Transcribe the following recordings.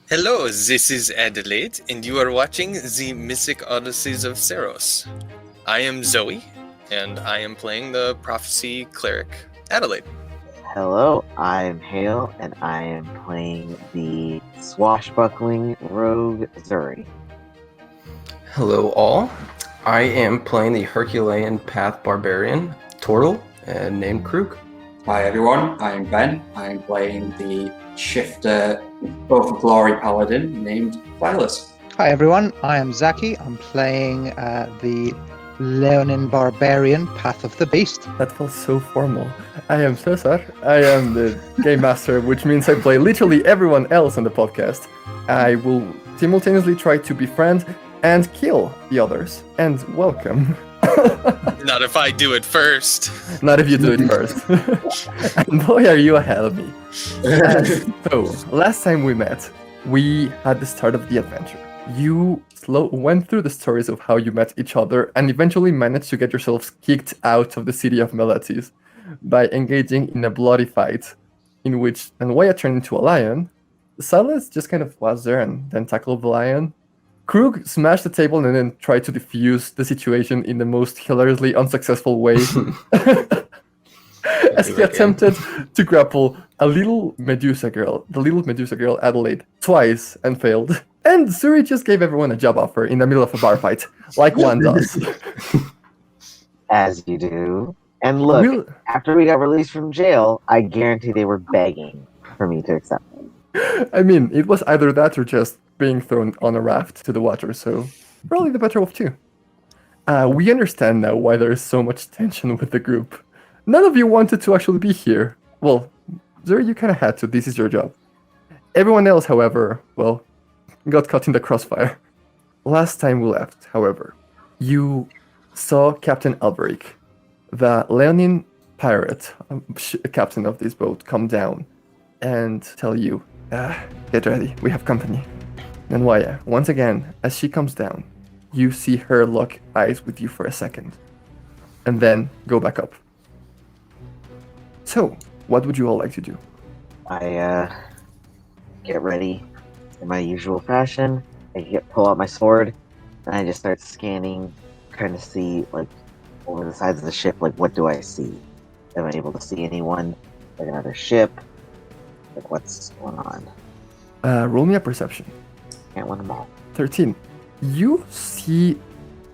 Hello, this is Adelaide, and you are watching the Mythic Odysseys of Ceros. I am Zoe, and I am playing the Prophecy Cleric, Adelaide. Hello, I'm Hale, and I am playing the swashbuckling rogue Zuri. Hello all, I am playing the Herculean Path Barbarian, Turtle, named Croog. Hi everyone, I'm Ben. I'm playing the Shifter Both Glory Paladin named Silas. Hi everyone, I am Zaki. I'm playing the Leonin Barbarian, Path of the Beast. That felt so formal. I am Cesar. I am the Game Master, which means I play literally everyone else on the podcast. I will simultaneously try to befriend and kill the others. And welcome. Not if I do it first. Not if you do it first. And boy, are you ahead of me. So, last time we met, we had the start of the adventure. You went through the stories of how you met each other and eventually managed to get yourselves kicked out of the city of Meletis by engaging in a bloody fight in which Nangwaya turned into a lion. Silas just kind of was there and then tackled the lion. Croog smashed the table and then tried to defuse the situation in the most hilariously unsuccessful way as he attempted to grapple a little Medusa girl, the little Medusa girl Adelaide, twice and failed. And Zuri just gave everyone a job offer in the middle of a bar fight, like one does. As you do. And look, after we got released from jail, I guarantee they were begging for me to accept it. I mean, it was either that or just being thrown on a raft to the water, so probably the better of two. We understand now why there is so much tension with the group. None of you wanted to actually be here. Well, Zuri, you kind of had to. This is your job. Everyone else, however, well, got caught in the crossfire. Last time we left, however, you saw Captain Alberic, the Leonin pirate, captain of this boat, come down and tell you, get ready, we have company. Nangwaya, once again, as she comes down, you see her lock eyes with you for a second, and then go back up. So, what would you all like to do? I get ready in my usual fashion. Pull out my sword, and I just start scanning, trying to see, like, over the sides of the ship, like, what do I see? Am I able to see anyone? Like another ship? Like, what's going on? Roll me a perception. Can't win them all. 13. You see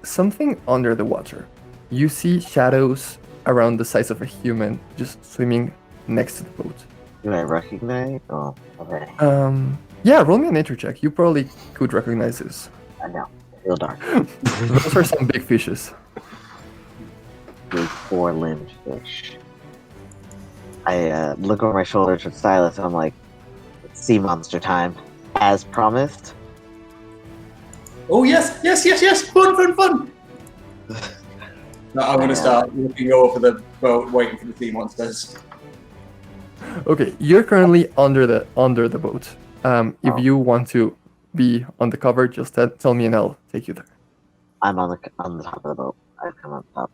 something under the water. You see shadows around the size of a human just swimming next to the boat. Do I recognize? Oh, okay. Yeah, roll me a nature check. You probably could recognize this. I know. I feel dark. Those are some big fishes. Big four-limbed fish. I look over my shoulder to Silas and I'm like, it's sea monster time. As promised. Oh yes! Fun! No, I'm gonna start looking over the boat, waiting for the sea monsters. Okay, you're currently under the boat. If you want to be on the cover, just tell me and I'll take you there. I'm on the top of the boat. I come on top.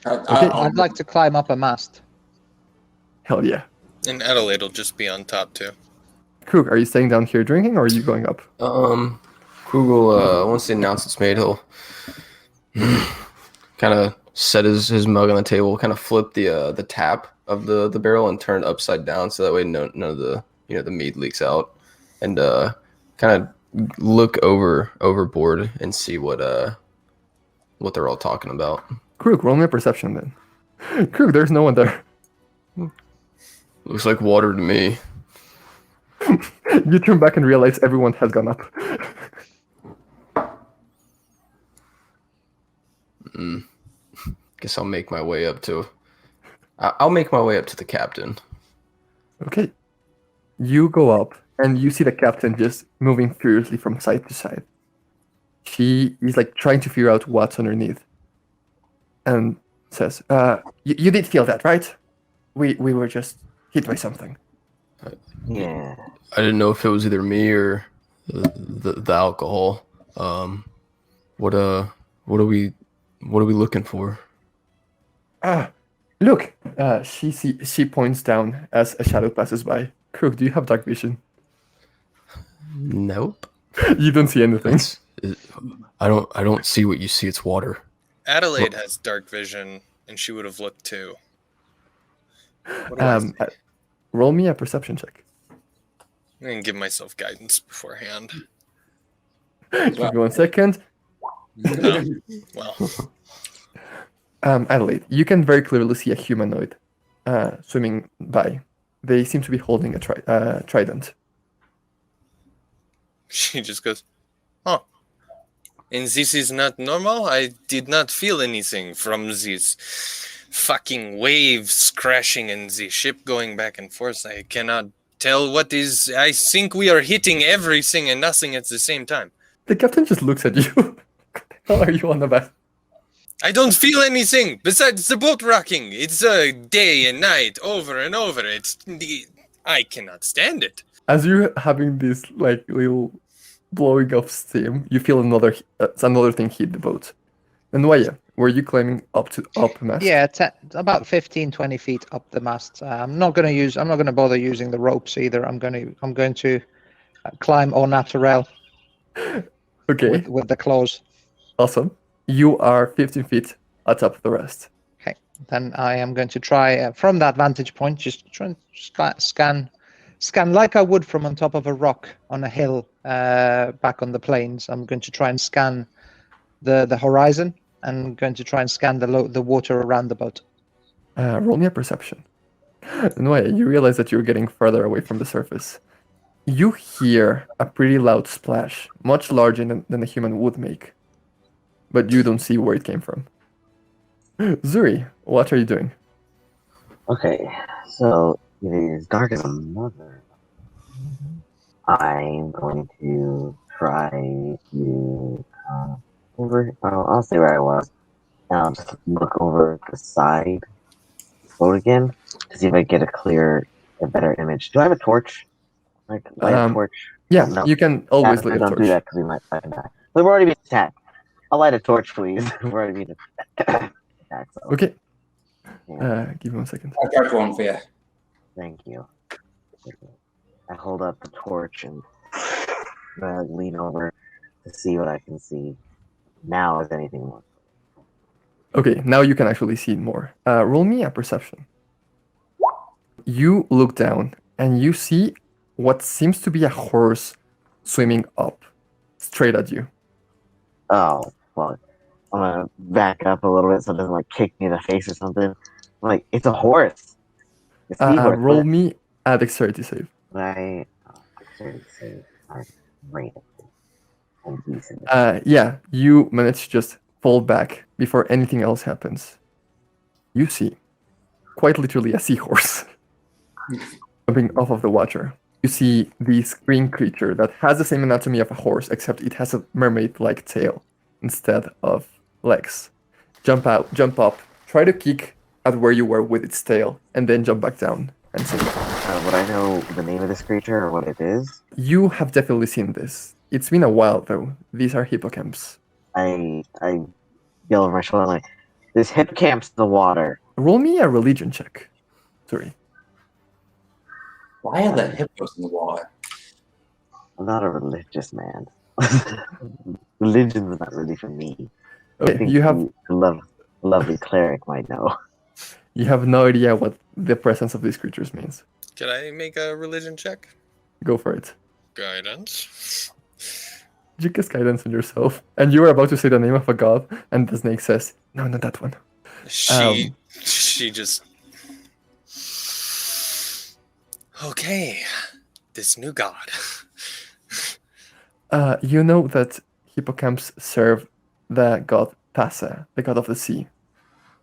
Okay. I'd like to climb up a mast. Hell yeah. And Adelaide will just be on top, too. Croog, are you staying down here drinking or are you going up? Croog will, once the announcement's made, he'll kind of set his mug on the table, kind of flip the tap of the barrel and turn it upside down so that way none of the the mead leaks out, and kind of look overboard and see what they're all talking about. Croog, roll me a perception then. Croog, there's no one there. Looks like water to me. You turn back and realize everyone has gone up. Guess I'll make my way up to. I'll make my way up to the captain. Okay. You go up and you see the captain just moving furiously from side to side. She is like trying to figure out what's underneath. And says, you did feel that, right? We were just hit by something. Yeah. I didn't know if it was either me or the alcohol. What are we looking for? Look. She points down as a shadow passes by. Croog, do you have dark vision? Nope. You don't see anything. I don't see what you see. It's water. Adelaide has dark vision, and she would have looked too. What do I see? Roll me a perception check. I'm gonna give myself guidance beforehand. Give me 1 second. Well, Adelaide, you can very clearly see a humanoid swimming by. They seem to be holding a trident. she just goes, "Oh, and this is not normal? I did not feel anything from these fucking waves crashing and the ship going back and forth. I cannot tell what is... I think we are hitting everything and nothing at the same time. The captain just looks at you. What the hell are you on about? I don't feel anything besides the boat rocking. It's day and night, over and over. I cannot stand it." As you're having this like little blowing of steam, you feel another thing hit the boat. Nangwaya, were you climbing up mast? Yeah, about 15, 20 feet up the mast. I'm not going to bother using the ropes either. I'm going to climb au naturel. Okay. With the claws. Awesome. You are 15 feet atop the rest. Okay. Then I am going to try from that vantage point, just try and scan like I would from on top of a rock on a hill back on the plains. I'm going to try and scan the horizon and going to try and scan the water around the boat. Roll me a perception. Nangwaya, you realize that you're getting further away from the surface. You hear a pretty loud splash, much larger than a human would make. But you don't see where it came from. Zuri, what are you doing? Okay, so it is dark as a mother. I'm going to try to over. I'll stay where I was. And I'll just look over the side boat again to see if I get a better image. Do I have a torch? Like light a torch? Yeah, No. you can always light a don't torch. do that because we might fucking die. We've already been attacked. I'll light a torch, please. We've already been attacked. So, Okay. yeah, Give me 1 second. I'll catch one for you. thank you. I hold up the torch and lean over to see what I can see. Now, is anything more? Okay, now you can actually see more. Roll me a perception. You look down and you see what seems to be a horse swimming up straight at you. Oh, fuck. I'm gonna back up a little bit so it doesn't like kick me in the face or something. I'm like, it's a horse. It's the horse. Roll me a dexterity save. Dexterity save. Alright, great. I'm decent. Yeah, you manage to just fall back before anything else happens. You see, quite literally, a seahorse jumping off of the water. You see this green creature that has the same anatomy of a horse, except it has a mermaid-like tail instead of legs. Jump up, try to kick at where you were with its tail, and then jump back down and sink. Would I know the name of this creature or what it is? You have definitely seen this. It's been a while, though. These are hippocamps. I yell over my shoulder, I'm like, there's hippocamps in the water. Roll me a religion check. Sorry. Why are there hippos in the water? I'm not a religious man. Religion's not really for me. I Okay, think you have the lovely cleric might know. You have no idea what the presence of these creatures means. Can I make a religion check? Go for it. Guidance. You cast guidance on yourself, and you are about to say the name of a god, and the snake says, "No, not that one." She just... Okay, this new god. You know that hippocamps serve the god Tasa, the god of the sea.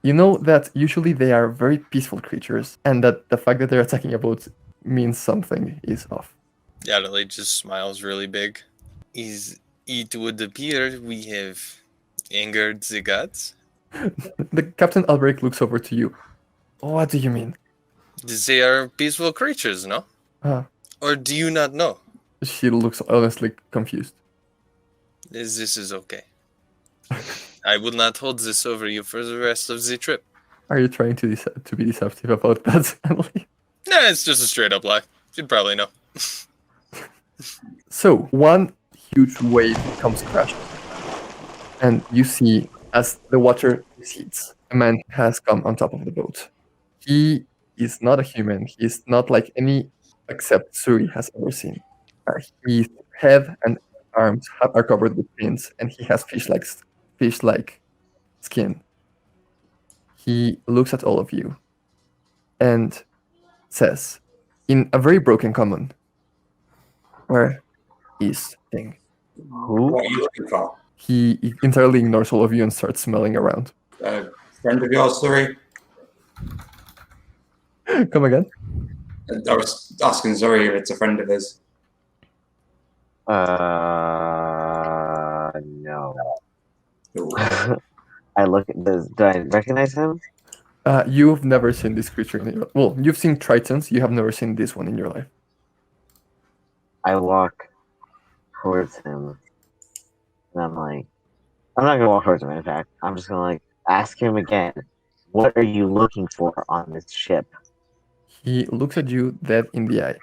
You know that usually they are very peaceful creatures, and that the fact that they're attacking a boat means something is off. Adelaide just smiles really big. It would appear we have angered the gods. The Captain Albrecht looks over to you. What do you mean? They are peaceful creatures, no? Or do you not know? She looks honestly confused. This is okay. I will not hold this over you for the rest of the trip. Are you trying to be deceptive about that, Emily? Nah, it's just a straight up lie. You'd probably know. So one huge wave comes crashing, and you see as the water recedes, a man has come on top of the boat. He is not a human. He is not like any except Zuri has ever seen. His head and arms are covered with fins, and he has fish-like skin. He looks at all of you and says, in a very broken common, "Where is Thing?" Who? What are you looking for? He entirely ignores all of you and starts smelling around. Friend of yours, Zuri? Come again? I was asking Zuri if it's a friend of his. No. Ooh. I look at this. Do I recognize him? You've never seen this creature in your well, you've seen tritons, you have never seen this one in your life. I walk towards him, and I'm like, I'm not gonna walk towards him. In fact, I'm just gonna like ask him again. What are you looking for on this ship? He looks at you dead in the eye.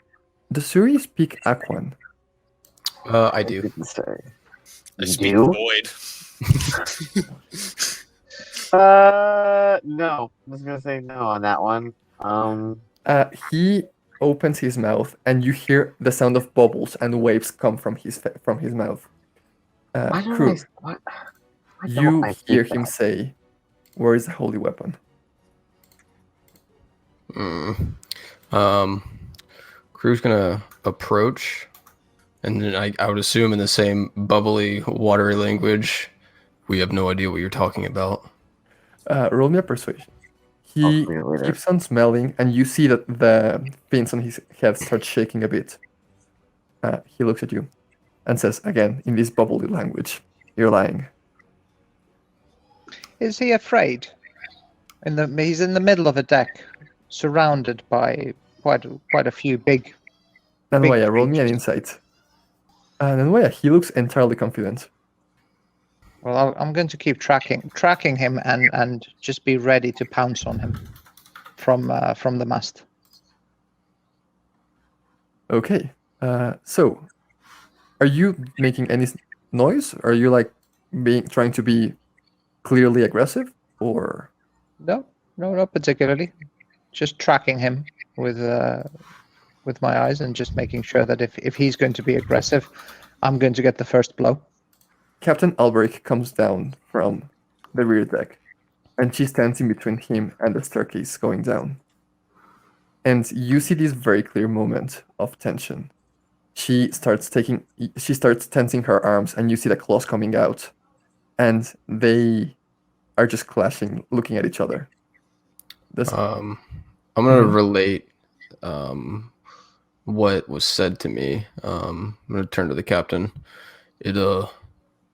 Does Zuri speak Aquan? I do. Sorry. I You speak do? void. No. I'm just gonna say no on that one. He opens his mouth, and you hear the sound of bubbles and waves come from his mouth. Why don't Croog, why you don't I hear speak him that? say, "Where is the holy weapon?" Crew's gonna approach, and then I would assume in the same bubbly, watery language, we have no idea what you're talking about. Roll me a persuasion. He Clearly there. keeps on smelling, and you see that the fins on his head start shaking a bit. He looks at you and says again in this bubbly language, "You're lying." Is he afraid? He's in the middle of a deck, surrounded by quite a few big. Nangwaya, roll me an creatures. insight. Nangwaya, he looks entirely confident. Well, I'm going to keep tracking him, and just be ready to pounce on him from the mast. Okay. So, are you making any noise? Are you like trying to be clearly aggressive, or? No, not particularly. Just tracking him with my eyes, and just making sure that if he's going to be aggressive, I'm going to get the first blow. Captain Albrecht comes down from the rear deck, and she stands in between him and the staircase going down. And you see this very clear moment of tension. She starts tensing her arms, and you see the claws coming out, and they are just clashing, looking at each other. I'm gonna relate what was said to me. I'm gonna turn to the captain. It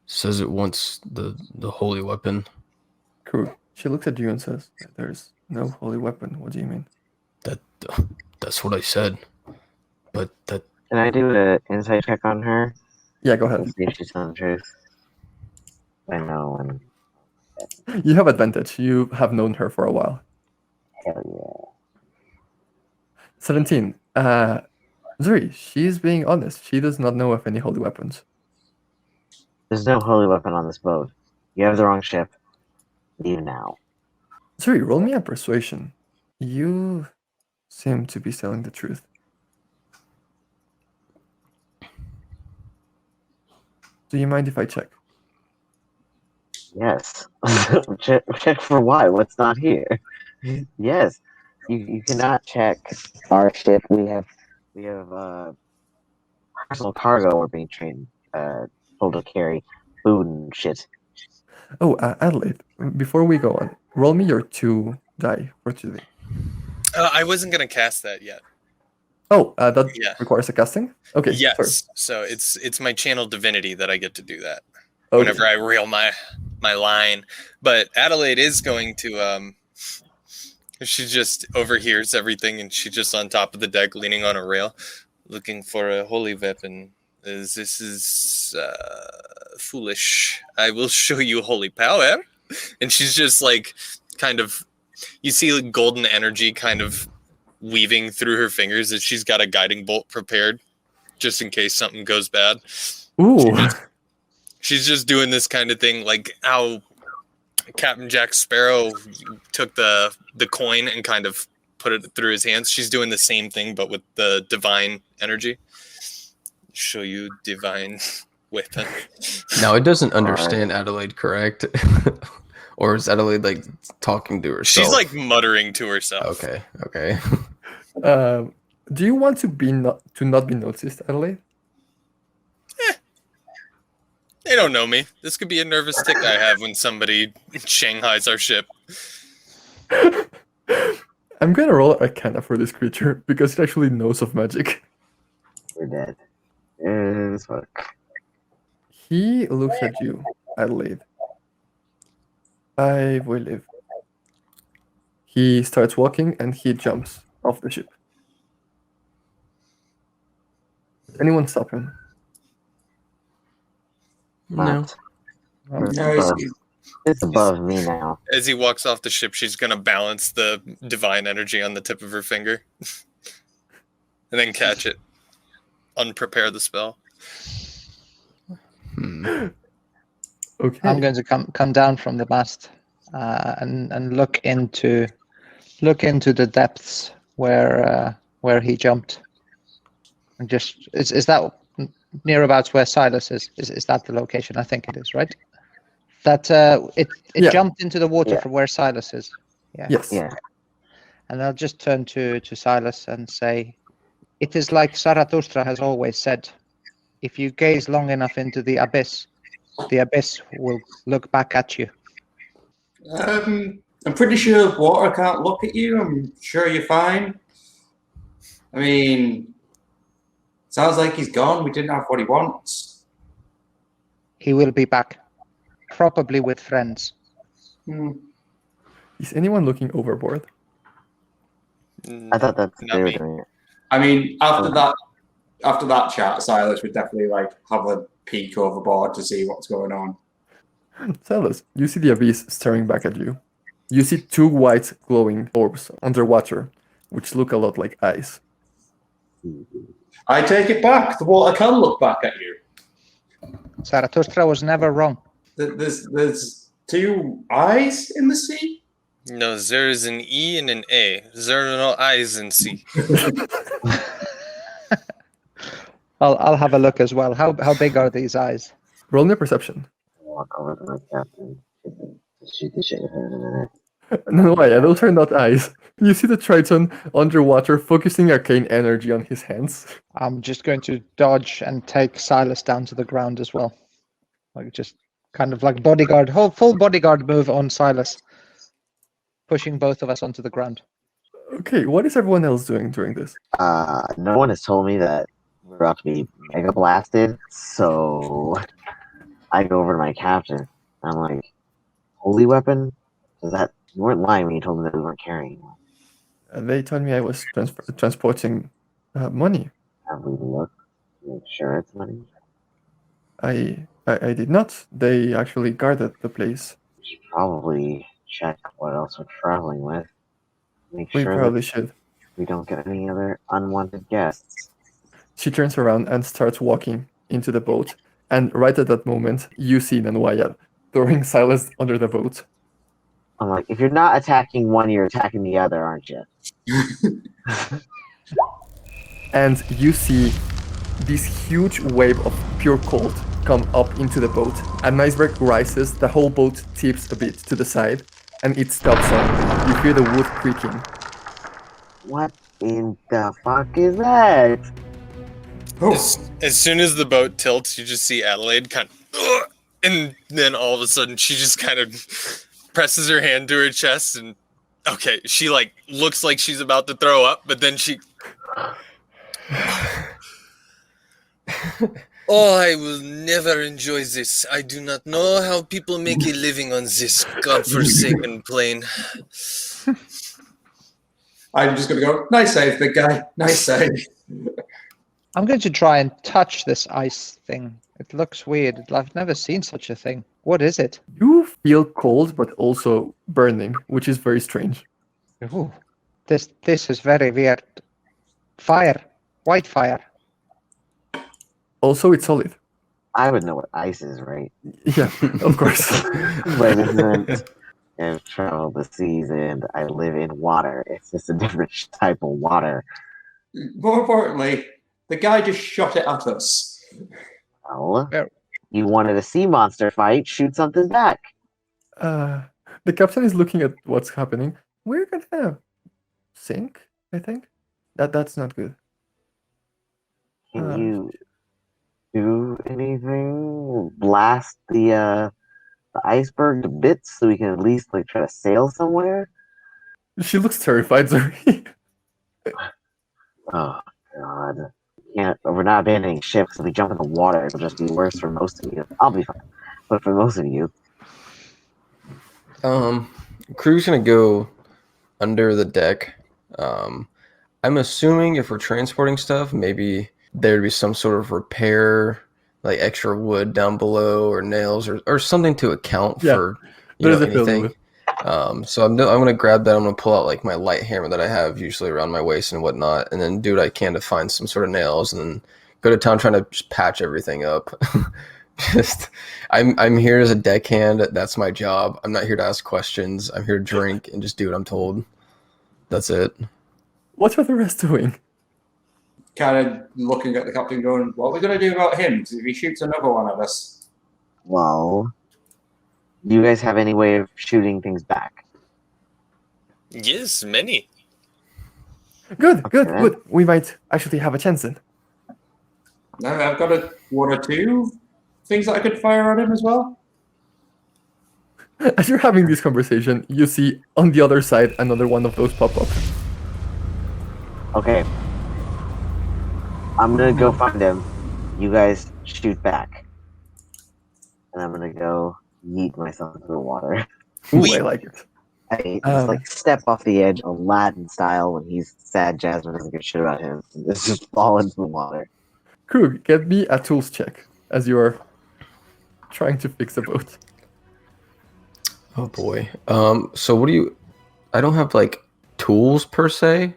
says it wants the holy weapon. Cool. She looks at you and says, "There's no holy weapon. What do you mean?" That's what I said. But that Can I do an insight check on her? Yeah, go ahead. Let's see if she's telling the truth. I know, and You have advantage. You have known her for a while. hell 17. Zuri, she's being honest. She does not know of any holy weapons. yeah. There's no holy weapon on this boat. You have the wrong ship. Leave now. Zuri, roll me a persuasion. You seem to be telling the truth. Do you mind if I check? Yes. check for why? What's not here? Yes. You cannot check our ship. We have personal cargo we're being trained told to carry food and shit. Oh, Adelaide, before we go on, roll me your 2 die for today. I wasn't gonna cast that yet. Oh, that Yeah. requires a casting? Okay, Yes. sorry. So it's my channel divinity that I get to do that Okay. whenever I reel my line. But Adelaide is going to she just overhears everything, and she's just on top of the deck leaning on a rail looking for a holy weapon. This is foolish. I will show you holy power. And she's just like kind of, you see like golden energy kind of weaving through her fingers as she's got a guiding bolt prepared. just in case something goes bad. Ooh. She's just doing this kind of thing, like how Captain Jack Sparrow took the coin and kind of put it through his hands. She's doing the same thing, but with the divine energy. Show you divine weapon. Now it doesn't understand Adelaide, correct? Or is Adelaide like talking to herself? She's like muttering to herself. Okay. Do you want to not be noticed, Adelaide? They don't know me. This could be a nervous tick I have when somebody shanghais our ship. I'm gonna roll Arcana for this creature because it actually knows of magic. We're dead. As fuck. He looks at you, Adelaide. I will live. He starts walking and he jumps off the ship. Does anyone stop him? Not. No. It's No, above- It's above me now. As he walks off the ship, she's going to balance the divine energy on the tip of her finger. And then catch it. Unprepare the spell. Okay. I'm going to come down from the mast and look into the depths where he jumped. And just is that nearabouts where Silas is? Is that the location? I think it is, right? That it Yeah. jumped into the water Yeah. from where Silas is. Yeah. Yes. Yeah. And I'll just turn to Silas and say, "It is like Zarathustra has always said. If you gaze long enough into the abyss will look back at you." I'm pretty sure water can't look at you. I'm sure you're fine. I mean, sounds like he's gone. We didn't have what he wants. He will be back, probably with friends. Is anyone looking overboard? I thought that's Not they were me. doing it. I mean, after that chat, Silas would definitely like have a peek overboard to see what's going on. Silas, you see the abyss staring back at you. You see two white glowing orbs underwater, which look a lot like eyes. I take it back. The water can look back at you. Zarathustra was never wrong. There's two eyes in the sea. No, there is an E and an A. There are no I's in C. I'll have a look as well. How big are these eyes? Roll me a perception. Walk over to my captain. Shoot the shit out of him in a minute. Nangwaya, those are not eyes. You see the Triton underwater focusing arcane energy on his hands. I'm just going to dodge and take Silas down to the ground as well. Like just kind of like bodyguard, full bodyguard move on Silas. Pushing both of us onto the ground. Okay, what is everyone else doing during this? No one has told me that we're about to be mega blasted, so I go over to my captain. I'm like, holy weapon? Is that you weren't lying when you told me that we weren't carrying one. They told me I was transporting money. Have we looked to make sure it's money? I did not. They actually guarded the place. We should probably check what else we're traveling with. Make We sure probably that should. we don't get any other unwanted guests. She turns around and starts walking into the boat. And right at that moment, you see Nangwaya throwing Silas under the boat. I'm like, if you're not attacking one, you're attacking the other, aren't you? And you see this huge wave of pure cold come up into the boat. An iceberg rises, the whole boat tips a bit to the side, and it stops on. You hear the wood creaking. What in the fuck is that? As soon as the boat tilts, you just see Adelaide kind of, and then all of a sudden she just kind of presses her hand to her chest and okay, she like looks like she's about to throw up, but then she Oh, I will never enjoy this. I do not know how people make a living on this godforsaken plane. I'm just going to go, nice save, big guy. Nice save. I'm going to try and touch this ice thing. It looks weird. I've never seen such a thing. What is it? You feel cold, but also burning, which is very strange. Ooh, this is very weird. Fire. White fire. Also, it's solid. I would know what ice is, right? Yeah, of course. But isn't I've traveled the seas and I live in water. It's just a different type of water. More importantly, the guy just shot it at us. Well, Well- you wanted a sea monster fight, shoot something back. The captain is looking at what's happening. We're gonna sink, I think. That's not good. Can Uh, you do anything? Blast the iceberg to bits so we can at least like try to sail somewhere? She looks terrified, Zuri. Oh god. We're not abandoning ship because if we jump in the water, it'll just be worse for most of you. I'll be fine. But for most of you, Crew's gonna go under the deck. I'm assuming if we're transporting stuff, maybe there'd be some sort of repair, like extra wood down below or nails or something to account Yeah, for there's a building anything. with. So I'm gonna grab that. I'm gonna pull out like my light hammer that I have usually around my waist and whatnot, and then do what I can to find some sort of nails, and then go to town trying to just patch everything up. I'm here as a deckhand. That's my job. I'm not here to ask questions. I'm here to drink and just do what I'm told. That's it. What are the rest doing? Kind of looking at the captain going, what are we going to do about him? 'Cause if he shoots another one at us. well, do you guys have any way of shooting things back? Yes, many. Good. Okay. We might actually have a chance then. No, I've got one or two things that I could fire at him as well. As you're having this conversation, you see on the other side another one of those pop up. Okay. I'm gonna go find him. You guys shoot back. And I'm gonna go yeet myself into the water. Ooh, We- I like it. I just like step off the edge, Aladdin style, when he's sad Jasmine doesn't give a shit about him. It's just fall into the water. Croog, get me a tools check as you are trying to fix a boat. Oh boy. So what do you? I don't have like tools per se.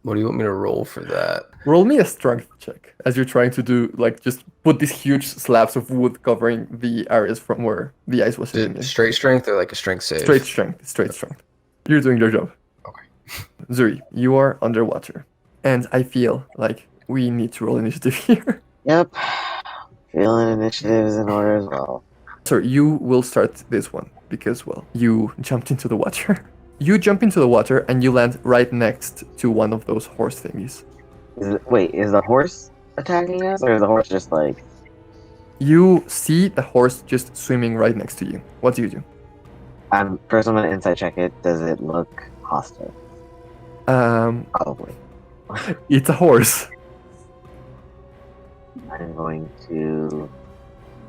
What do you want me to roll for that? Roll me a strength check as you're trying to do like just put these huge slabs of wood covering the areas from where the ice was Is hitting it you. straight strength or like a strength save? Straight strength. You're doing your job. Okay. Zuri, you are underwater. And I feel like we need to roll initiative here. Yep. Feeling initiatives in order as well. So you will start this one because, well, you jumped into the water. You jump into the water and you land right next to one of those horse thingies. Is the horse attacking us, or is the horse just like... You see the horse just swimming right next to you. What do you do? First I'm gonna insight check it. Does it look hostile? Probably. It's a horse. I'm going to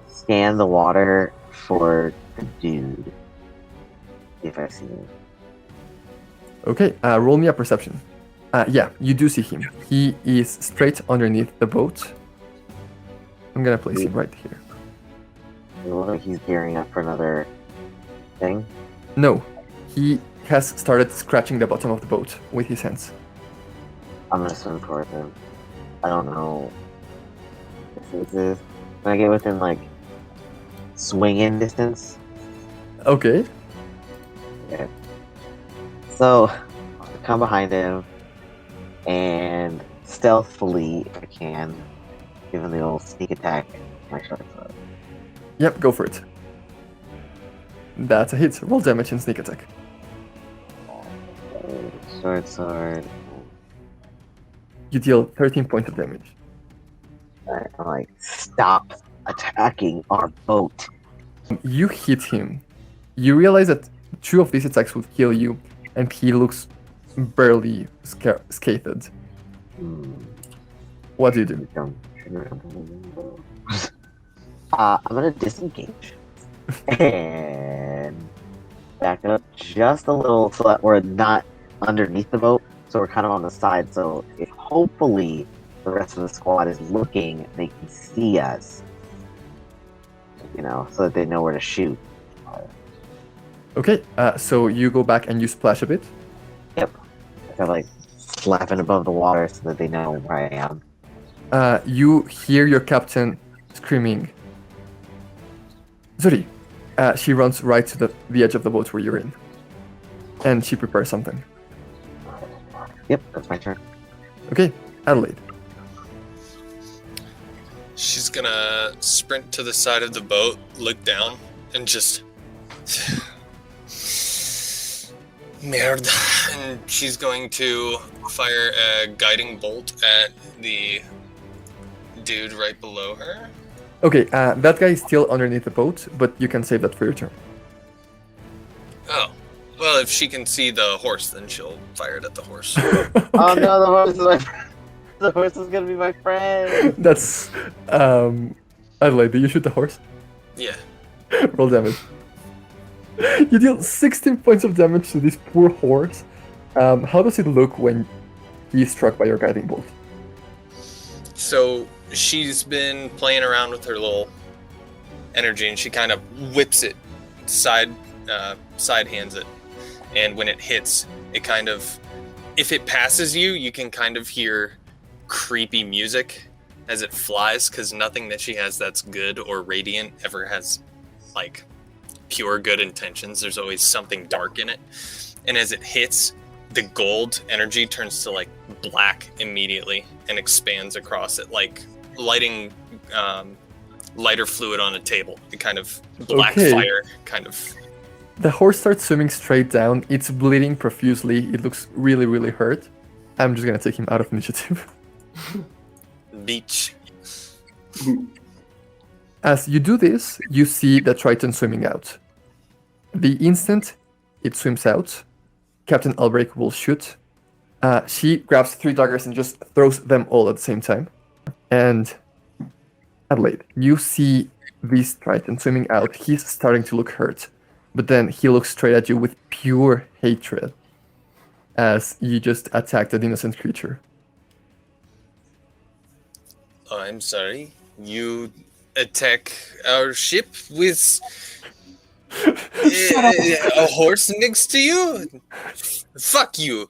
scan the water for the dude. If I see him. Okay, roll me a perception. Yeah, you do see him. He is straight underneath the boat. I'm gonna place him right here. It looks like he's gearing up for another thing. No, he has started scratching the bottom of the boat with his hands. I'm gonna swim towards him. I don't know if this is. Can I get within like swinging distance? Okay. Okay. So I'll come behind him and stealthily, if I can, give him the old sneak attack. My short sword. Yep, go for it. That's a hit. Roll damage and sneak attack. Short sword. You deal 13 points of damage. Alright, I'm like, stop attacking our boat. You hit him. You realize that 2 of these attacks would kill you, and he looks barely scathed. What do you do? I'm gonna disengage and back up just a little so that we're not underneath the boat, so we're kind of on the side. So if hopefully the rest of the squad is looking, they can see us, so that they know where to shoot. Okay, so you go back and you splash a bit. Yep, I like slapping above the water so that they know where I am. you hear your captain screaming, Zuri. She runs right to the edge of the boat where you're in. And she prepares something. Yep, that's my turn. Okay, Adelaide. She's gonna sprint to the side of the boat, look down, and just... Merde. And she's going to fire a guiding bolt at the dude right below her. Okay, that guy is still underneath the boat, but you can save that for your turn. Oh. Well, if she can see the horse, then she'll fire it at the horse. Okay. Oh no, the horse is my friend. The horse is gonna be my friend. That's Adelaide, do you shoot the horse? Yeah. Roll damage. You deal 16 points of damage to this poor horse. How does it look when he's struck by your guiding bolt? So she's been playing around with her little energy, and she kind of whips it, side hands it, and when it hits, it kind of, if it passes you, you can kind of hear creepy music as it flies, because nothing that she has that's good or radiant ever has like pure good intentions. There's always something dark in it, and as it hits, the gold energy turns to like black immediately and expands across it, like lighting lighter fluid on a table. The kind of black fire kind of. The horse starts swimming straight down. It's bleeding profusely. It looks really, really hurt. I'm just gonna take him out of initiative. Beach. As you do this, you see the Triton swimming out. The instant it swims out, Captain Albrecht will shoot. She grabs 3 daggers and just throws them all at the same time. And Adelaide, you see this Triton swimming out. He's starting to look hurt, but then he looks straight at you with pure hatred as you just attacked an innocent creature. Oh, I'm sorry. You attack our ship with a horse next to you? Fuck you.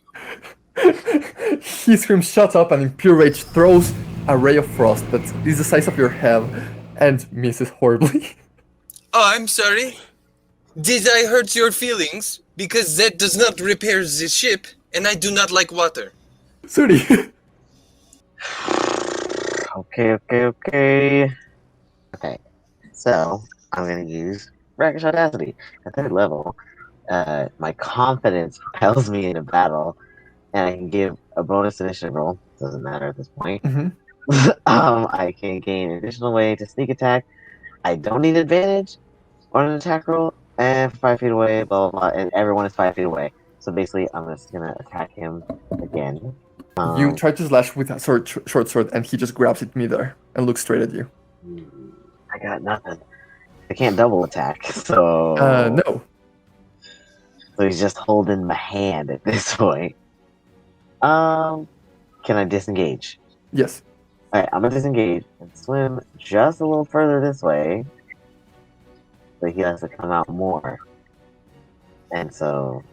He screams, "Shut up," and in pure rage throws a ray of frost that is the size of your head and misses horribly. Oh, I'm sorry. Did I hurt your feelings? Because that does not repair the ship, and I do not like water. Zuri. Okay. So, I'm gonna use Brackish Audacity at 3rd level. My confidence propels me into battle, and I can give a bonus initiative roll. Doesn't matter at this point. Mm-hmm. I can gain an additional way to sneak attack. I don't need advantage on an attack roll, and 5 feet away, blah, blah, blah, and everyone is 5 feet away. So basically, I'm just gonna attack him again. You try to slash with a short sword, and he just grabs it midair and looks straight at you. I got nothing. I can't double attack, so... No. So he's just holding my hand at this point. Can I disengage? Yes. Alright, I'm gonna disengage and swim just a little further this way. So he has to come out more. And so,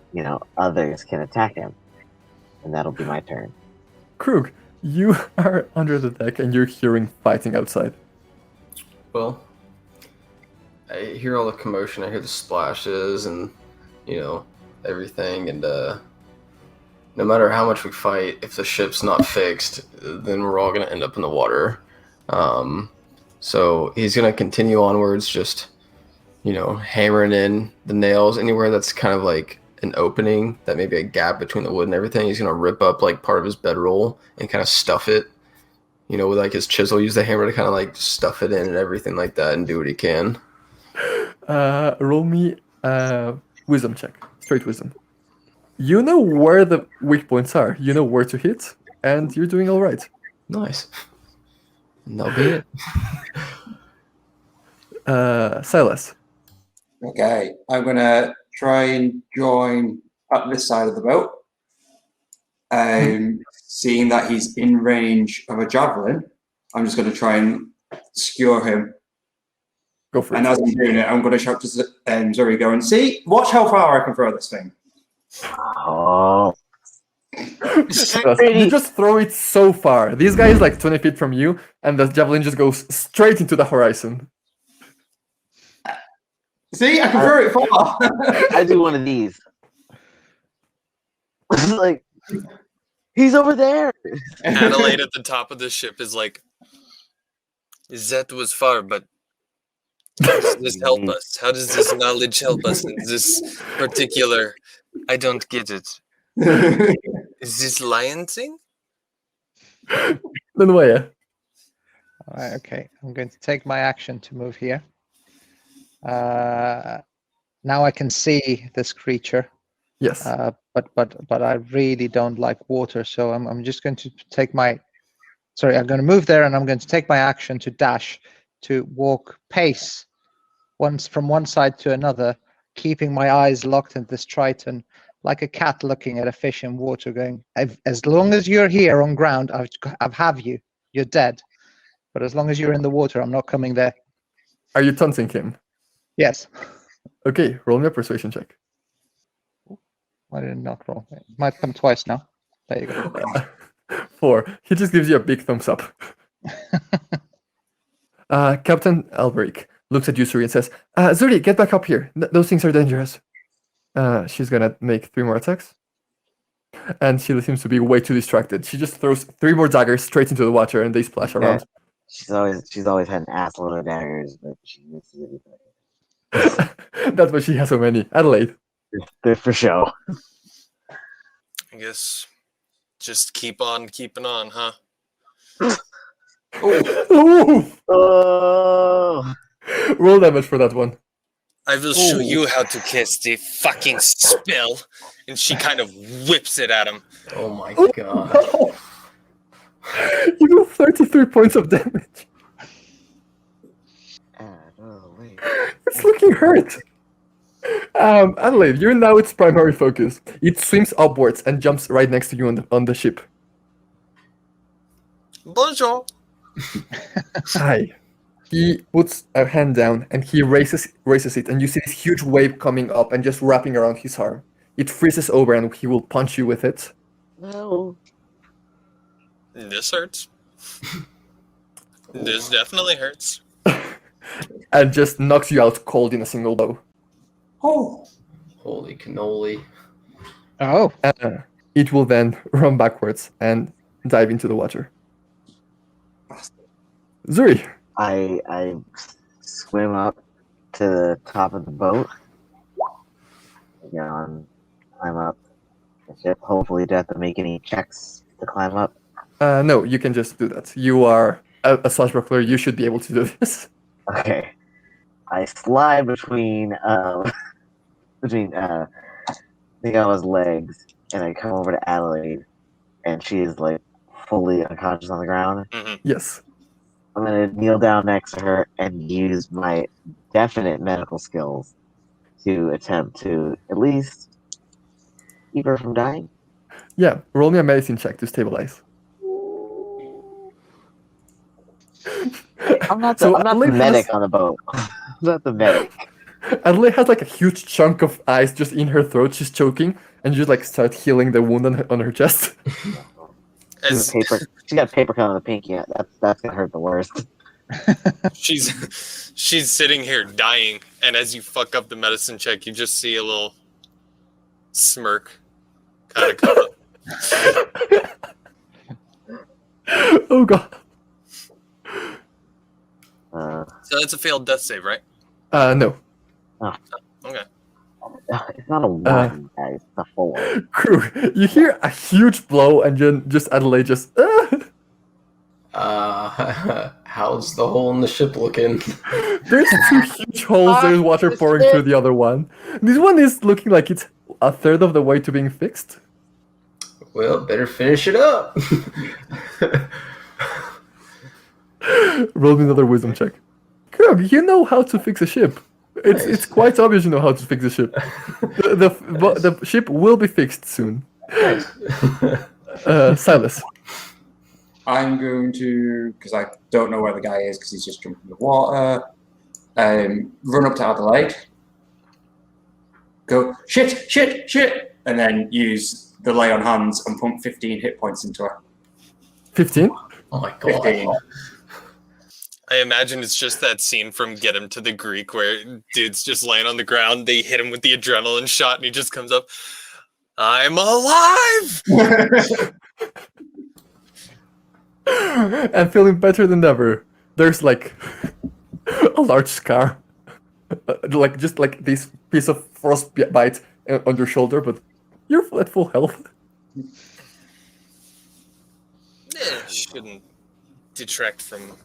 others can attack him. And that'll be my turn. Croog, you are under the deck and you're hearing fighting outside. Well, I hear all the commotion, I hear the splashes and, everything, and no matter how much we fight, if the ship's not fixed, then we're all going to end up in the water. So he's going to continue onwards, just, hammering in the nails anywhere that's kind of like an opening, that maybe a gap between the wood and everything. He's going to rip up like part of his bedroll and kind of stuff it, with like his chisel, use the hammer to kind of like stuff it in and everything like that and do what he can. Roll me wisdom check. Straight wisdom. You know where the weak points are. You know where to hit, and you're doing all right. Nice. And that'll be it. Silas. Okay, I'm gonna try and join up this side of the boat. Seeing that he's in range of a javelin, I'm just gonna try and skewer him. Go for it. And as I'm doing it, I'm gonna shout to Zuri, go and see, watch how far I can throw this thing. Oh. You just throw it so far. This guy is like 20 feet from you, and the javelin just goes straight into the horizon. See, I can throw it far. I do one of these. Like, he's over there. Adelaide at the top of the ship is like, that was far, but how does this help us? How does this knowledge help us in this particular? I don't get it. Is this lion thing? Nangwaya. All right, okay. I'm going to take my action to move here. Now I can see this creature. Yes. But I really don't like water, so I'm just going to take my. Sorry, I'm going to move there, and I'm going to take my action to dash, to walk pace, once from one side to another, keeping my eyes locked into this Triton, like a cat looking at a fish in water, going, as long as you're here on ground, I have you. You're dead. But as long as you're in the water, I'm not coming there. Are you taunting him? Yes. Okay, roll me a persuasion check. Why did it not roll? It might come twice now. There you go. 4. He just gives you a big thumbs up. Captain Alberic looks at you, Zuri, and says, Zuri, get back up here. Those things are dangerous. She's gonna make 3 more attacks. And she seems to be way too distracted. She just throws 3 more daggers straight into the water, and they splash around. She's always had an ass load of daggers, but she misses everything. That's why she has so many. Adelaide. They're for show. I guess just keep on keeping on, huh? Ooh. Oh. Roll damage for that one. I will show you how to cast the fucking spell. And she kind of whips it at him. Oh my god. You do 33 points of damage. Adelaide. It's looking hurt. Adelaide, you're now its primary focus. It swims upwards and jumps right next to you on the ship. Bonjour. Hi. He puts a hand down and he raises it, and you see this huge wave coming up and just wrapping around his arm. It freezes over and he will punch you with it. No. This hurts. This definitely hurts. And just knocks you out cold in a single blow. Oh. Holy cannoli. Oh. It will then run backwards and dive into the water. Zuri. I swim up to the top of the boat. And climb up the ship. Hopefully, do I have to make any checks to climb up? No, you can just do that. You are a swashbuckler. You should be able to do this. Okay. I slide between Nigawa's legs, and I come over to Adelaide, and she is like fully unconscious on the ground. Mm-hmm. Yes. I'm gonna kneel down next to her and use my definite medical skills to attempt to at least keep her from dying. Yeah, roll me a medicine check to stabilize. I'm not So the Adelaide medic has- on the boat. I'm not the medic. Adelaide has like a huge chunk of ice just in her throat. She's choking, and you just like start healing the wound on her chest. As She got paper cut on the pinky. That's gonna hurt the worst. she's sitting here dying, and as you fuck up the medicine check, you just see a little smirk kind of come up. Oh god. So that's a failed death save, right? No. Okay. It's not a 1, guys. It's a 4. Croog, you hear a huge blow, and then just Adelaide just. How's the hole in the ship looking? There's 2 huge holes. There's water pouring through the other one. This one is looking like it's a third of the way to being fixed. Well, better finish it up. Roll me another wisdom check. Croog, you know how to fix a ship. It's quite obvious you know how to fix a ship. The ship will be fixed soon. Nice. Silas. I'm going to, because I don't know where the guy is because he's just jumped in the water, run up to Adelaide, go, shit, and then use the lay on hands and pump 15 hit points into her. 15? Oh my god. 15. I imagine it's just that scene from Get Him to the Greek where dude's just laying on the ground, they hit him with the adrenaline shot, and he just comes up, I'm alive! And feeling better than ever. There's like a large scar. Like just like this piece of frostbite on your shoulder, but you're at full health. Shouldn't detract from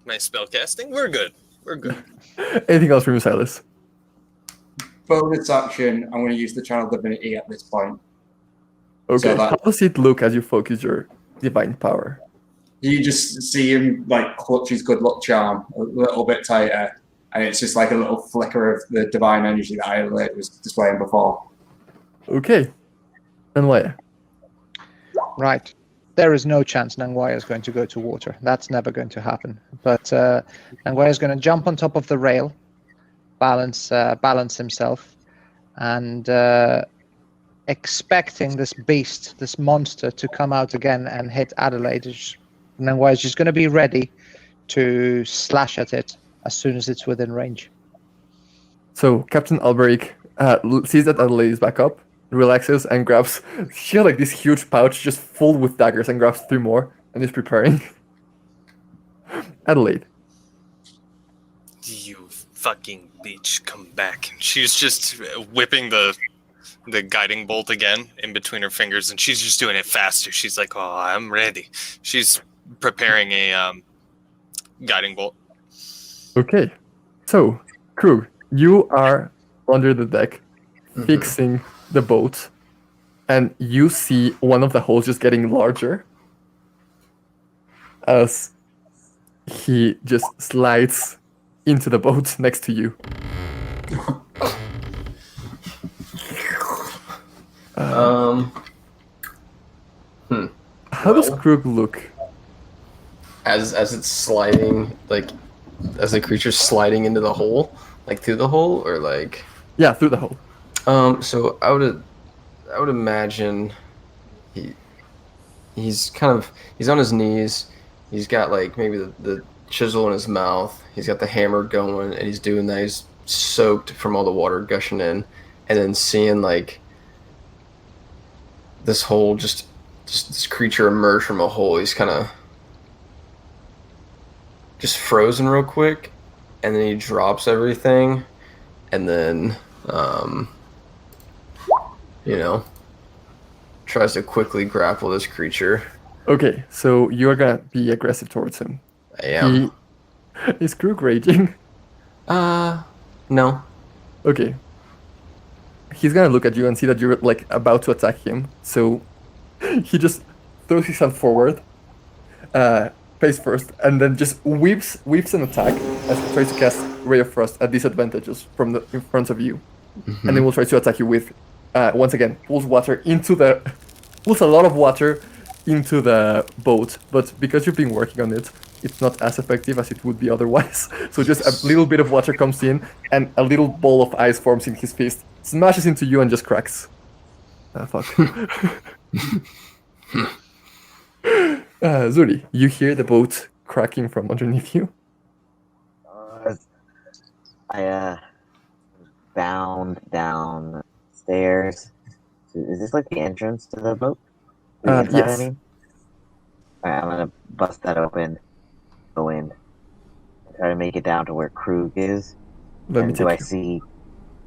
my spellcasting. We're good. We're good. Anything else from you, Silas? Bonus action, I'm going to use the Channel Divinity at this point. Okay. So that- How does it look as you focus your divine power? You just see him like clutch his good luck charm a little bit tighter, and it's just like a little flicker of the divine energy that Adelaide was displaying before. Okay. Nangwaya. Right. There is no chance Nangwaya is going to go to water. That's never going to happen. But Nangwaya is going to jump on top of the rail, balance himself, and expecting this beast, this monster, to come out again and hit Adelaide. Nangwaya is just going to be ready to slash at it as soon as it's within range. So Captain Alberic sees that Adelaide is back up, relaxes, and grabs. She had like this huge pouch just full with daggers, and grabs 3 more and is preparing. Adelaide. You fucking bitch, come back. She's just whipping the guiding bolt again in between her fingers, and she's just doing it faster. She's like, oh, I'm ready. She's preparing a guiding bolt. Okay. So, Croog, you are under the deck, fixing the boat, and you see one of the holes just getting larger as he just slides into the boat next to you. How does Croog look? As it's sliding, like as the creature's sliding into the hole, like through the hole, or like Yeah, through the hole. So I would imagine he's on his knees. He's got like maybe the chisel in his mouth. He's got the hammer going, and he's doing that. He's soaked from all the water gushing in, and then seeing like this hole, just this creature emerge from a hole. He's kind of just frozen real quick, and then he drops everything, and then tries to quickly grapple this creature. Okay, so you are gonna be aggressive towards him. I am. Is Croog raging? No. Okay. He's gonna look at you and see that you're like about to attack him. So he just throws his hand forward, face first, and then just whips an attack as he tries to cast Ray of Frost at disadvantages in front of you, and then will try to attack you with once again pulls a lot of water into the boat, but because you've been working on it, it's not as effective as it would be otherwise. So just a little bit of water comes in, and a little ball of ice forms in his fist, smashes into you, and just cracks. Fuck. Zuri, you hear the boat cracking from underneath you? I bound downstairs. Is this like the entrance to the boat? Yes. Alright, I'm gonna bust that open, go in, try to make it down to where Croog is. Let me do take I you. see?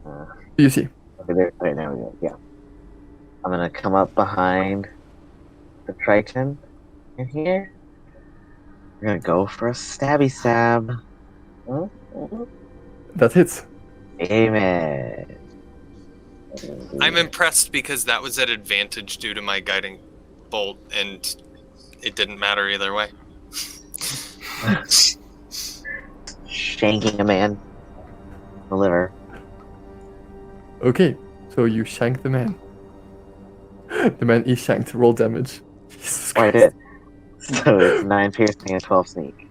Do you see? Okay, there we go. Yeah. I'm gonna come up behind the Triton in here. We're gonna go for a stabby stab. That hits. Amen. I'm impressed because that was at advantage due to my guiding bolt, and it didn't matter either way. Shanking a man. The liver. Okay, so you shank the man. The man is shanked. Roll damage. Jesus I Christ. did. So it's 9 piercing and 12 sneak.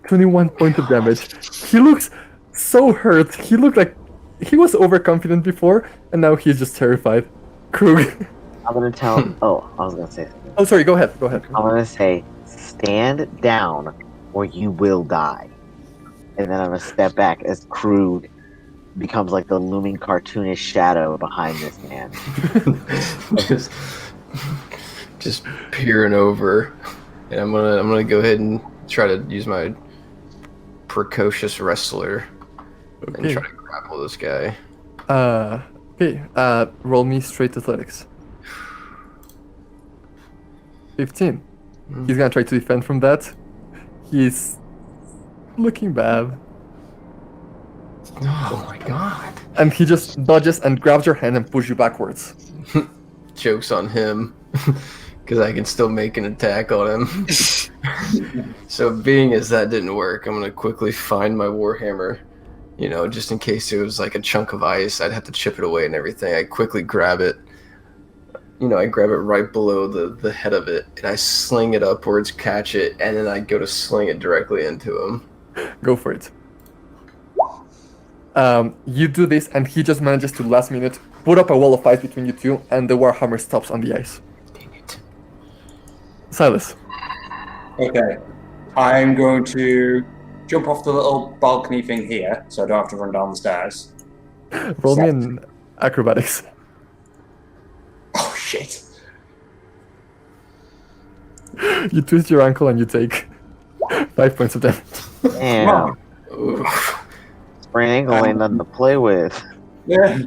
21 points of damage. He looks so hurt. He looked like he was overconfident before, and now he's just terrified. Croog. I'm gonna tell. Oh, I was gonna say something. Oh, sorry. Go ahead. Go ahead. I'm gonna say, stand down, or you will die. And then I'm gonna step back as Croog becomes like the looming cartoonish shadow behind this man. just peering over, and I'm gonna go ahead and try to use my precocious wrestler and Okay. try to grapple this guy. Okay. Roll me straight athletics. 15. He's gonna try to defend from that. He's looking bad. Oh my god! And he just dodges and grabs your hand and pushes you backwards. Joke's on him, because I can still make an attack on him. So being as that didn't work, I'm gonna quickly find my warhammer. You know, just in case it was like a chunk of ice, I'd have to chip it away and everything. I quickly grab it. You know, I grab it right below the head of it, and I sling it upwards, catch it, and then I go to sling it directly into him. Go for it. You do this, and he just manages to last minute put up a wall of ice between you two, and the warhammer stops on the ice. Dang it. Silas. Okay. I'm going to jump off the little balcony thing here, so I don't have to run down the stairs. Roll me an acrobatics. Oh, shit. You twist your ankle and you take 5 points of damage. Damn, Oof. sprained ankle ain't nothing to play with. Yeah.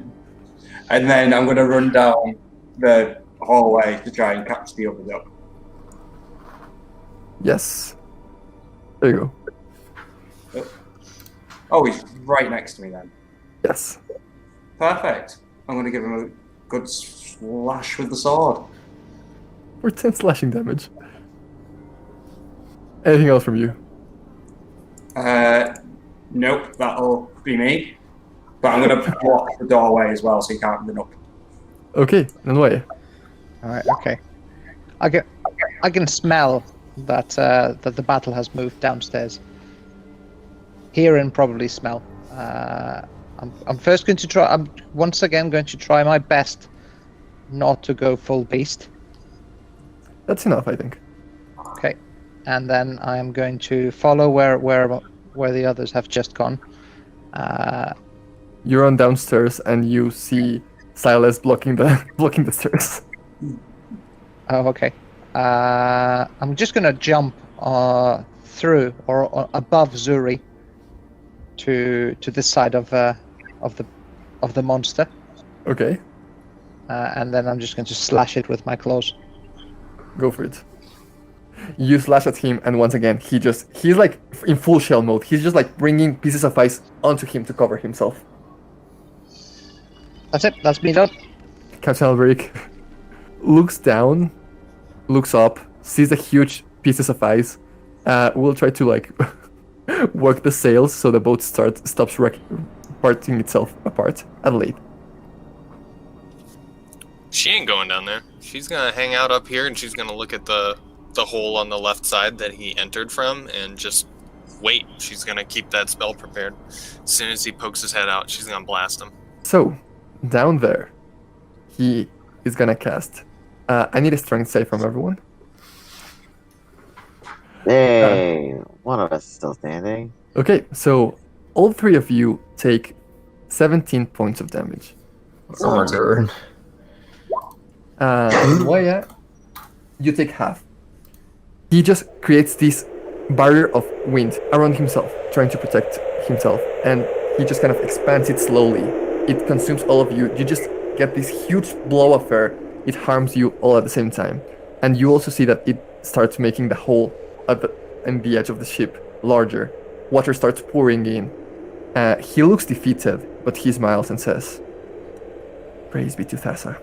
And then I'm going to run down the hallway to try and catch the others up. Yes. There you go. Oh, he's right next to me then. Yes. Perfect. I'm going to give him a good slash with the sword. For 10 slashing damage. Anything else from you? Nope, that'll be me. But I'm going to block the doorway as well so he can't run up. Okay, Nangwaya. All right. Okay. I can smell that that the battle has moved downstairs. Hear and probably smell. I'm first going to try. I'm once again going to try my best not to go full beast. That's enough, I think. Okay, and then I am going to follow where the others have just gone. You run downstairs and you see Silas blocking the stairs. Oh, okay. I'm just gonna jump through or above Zuri to this side of the monster, Okay, and then I'm just going to slash it with my claws. go for it. You slash at him, and once again, he's like in full shell mode. He's just like bringing pieces of ice onto him to cover himself. That's it. That's me done. Captain Alberic looks down, looks up, sees the huge pieces of ice. We'll try to like work the sails so the boat stops parting itself apart. Adelaide. She ain't going down there. She's gonna hang out up here and she's gonna look at the hole on the left side that he entered from and just wait. She's gonna keep that spell prepared. As soon as he pokes his head out, she's gonna blast him. So, down there, he is gonna cast. I need a strength save from everyone. Hey, one of us is still standing. Okay, so all three of you take 17 points of damage. Oh my god. Nangwaya, you take half. He just creates this barrier of wind around himself, trying to protect himself, and he just kind of expands it slowly. It consumes all of you. You just get this huge blow affair. It harms you all at the same time. And you also see that it starts making the hole at the edge of the ship larger. Water starts pouring in. He looks defeated, but he smiles and says, "Praise be to Cesar,"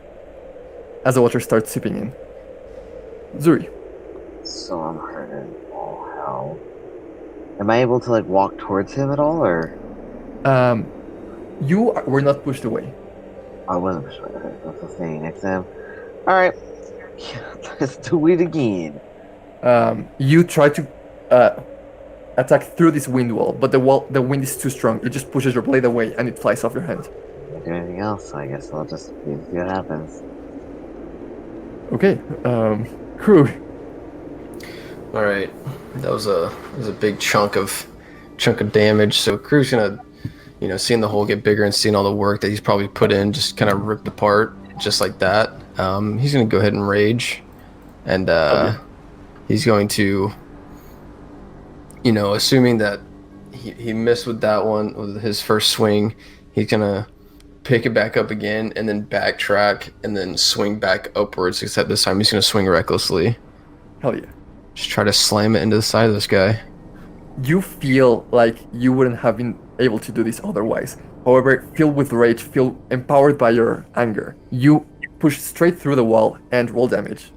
as the water starts seeping in. Zuri. So I'm hurting. Oh hell. Am I able to like walk towards him at all, or? You were not pushed away. I wasn't sure. Okay, that's the thing. Next time. All right. Let's do it again. You try to attack through this wind wall, but the wind is too strong. It just pushes your blade away and it flies off your hand. Can't do anything else, so I guess I'll just see what happens. Okay, Croog. All right, that was a big chunk of damage. So Croog's gonna, seeing the hole get bigger and seeing all the work that he's probably put in, just kind of ripped apart, just like that. He's gonna go ahead and rage, and he's going to, assuming that he missed with that one with his first swing, he's gonna pick it back up again and then backtrack and then swing back upwards. Except this time he's gonna swing recklessly. Hell yeah. Just try to slam it into the side of this guy. You feel like you wouldn't have been able to do this otherwise. However, filled with rage, feel empowered by your anger. You push straight through the wall and roll damage.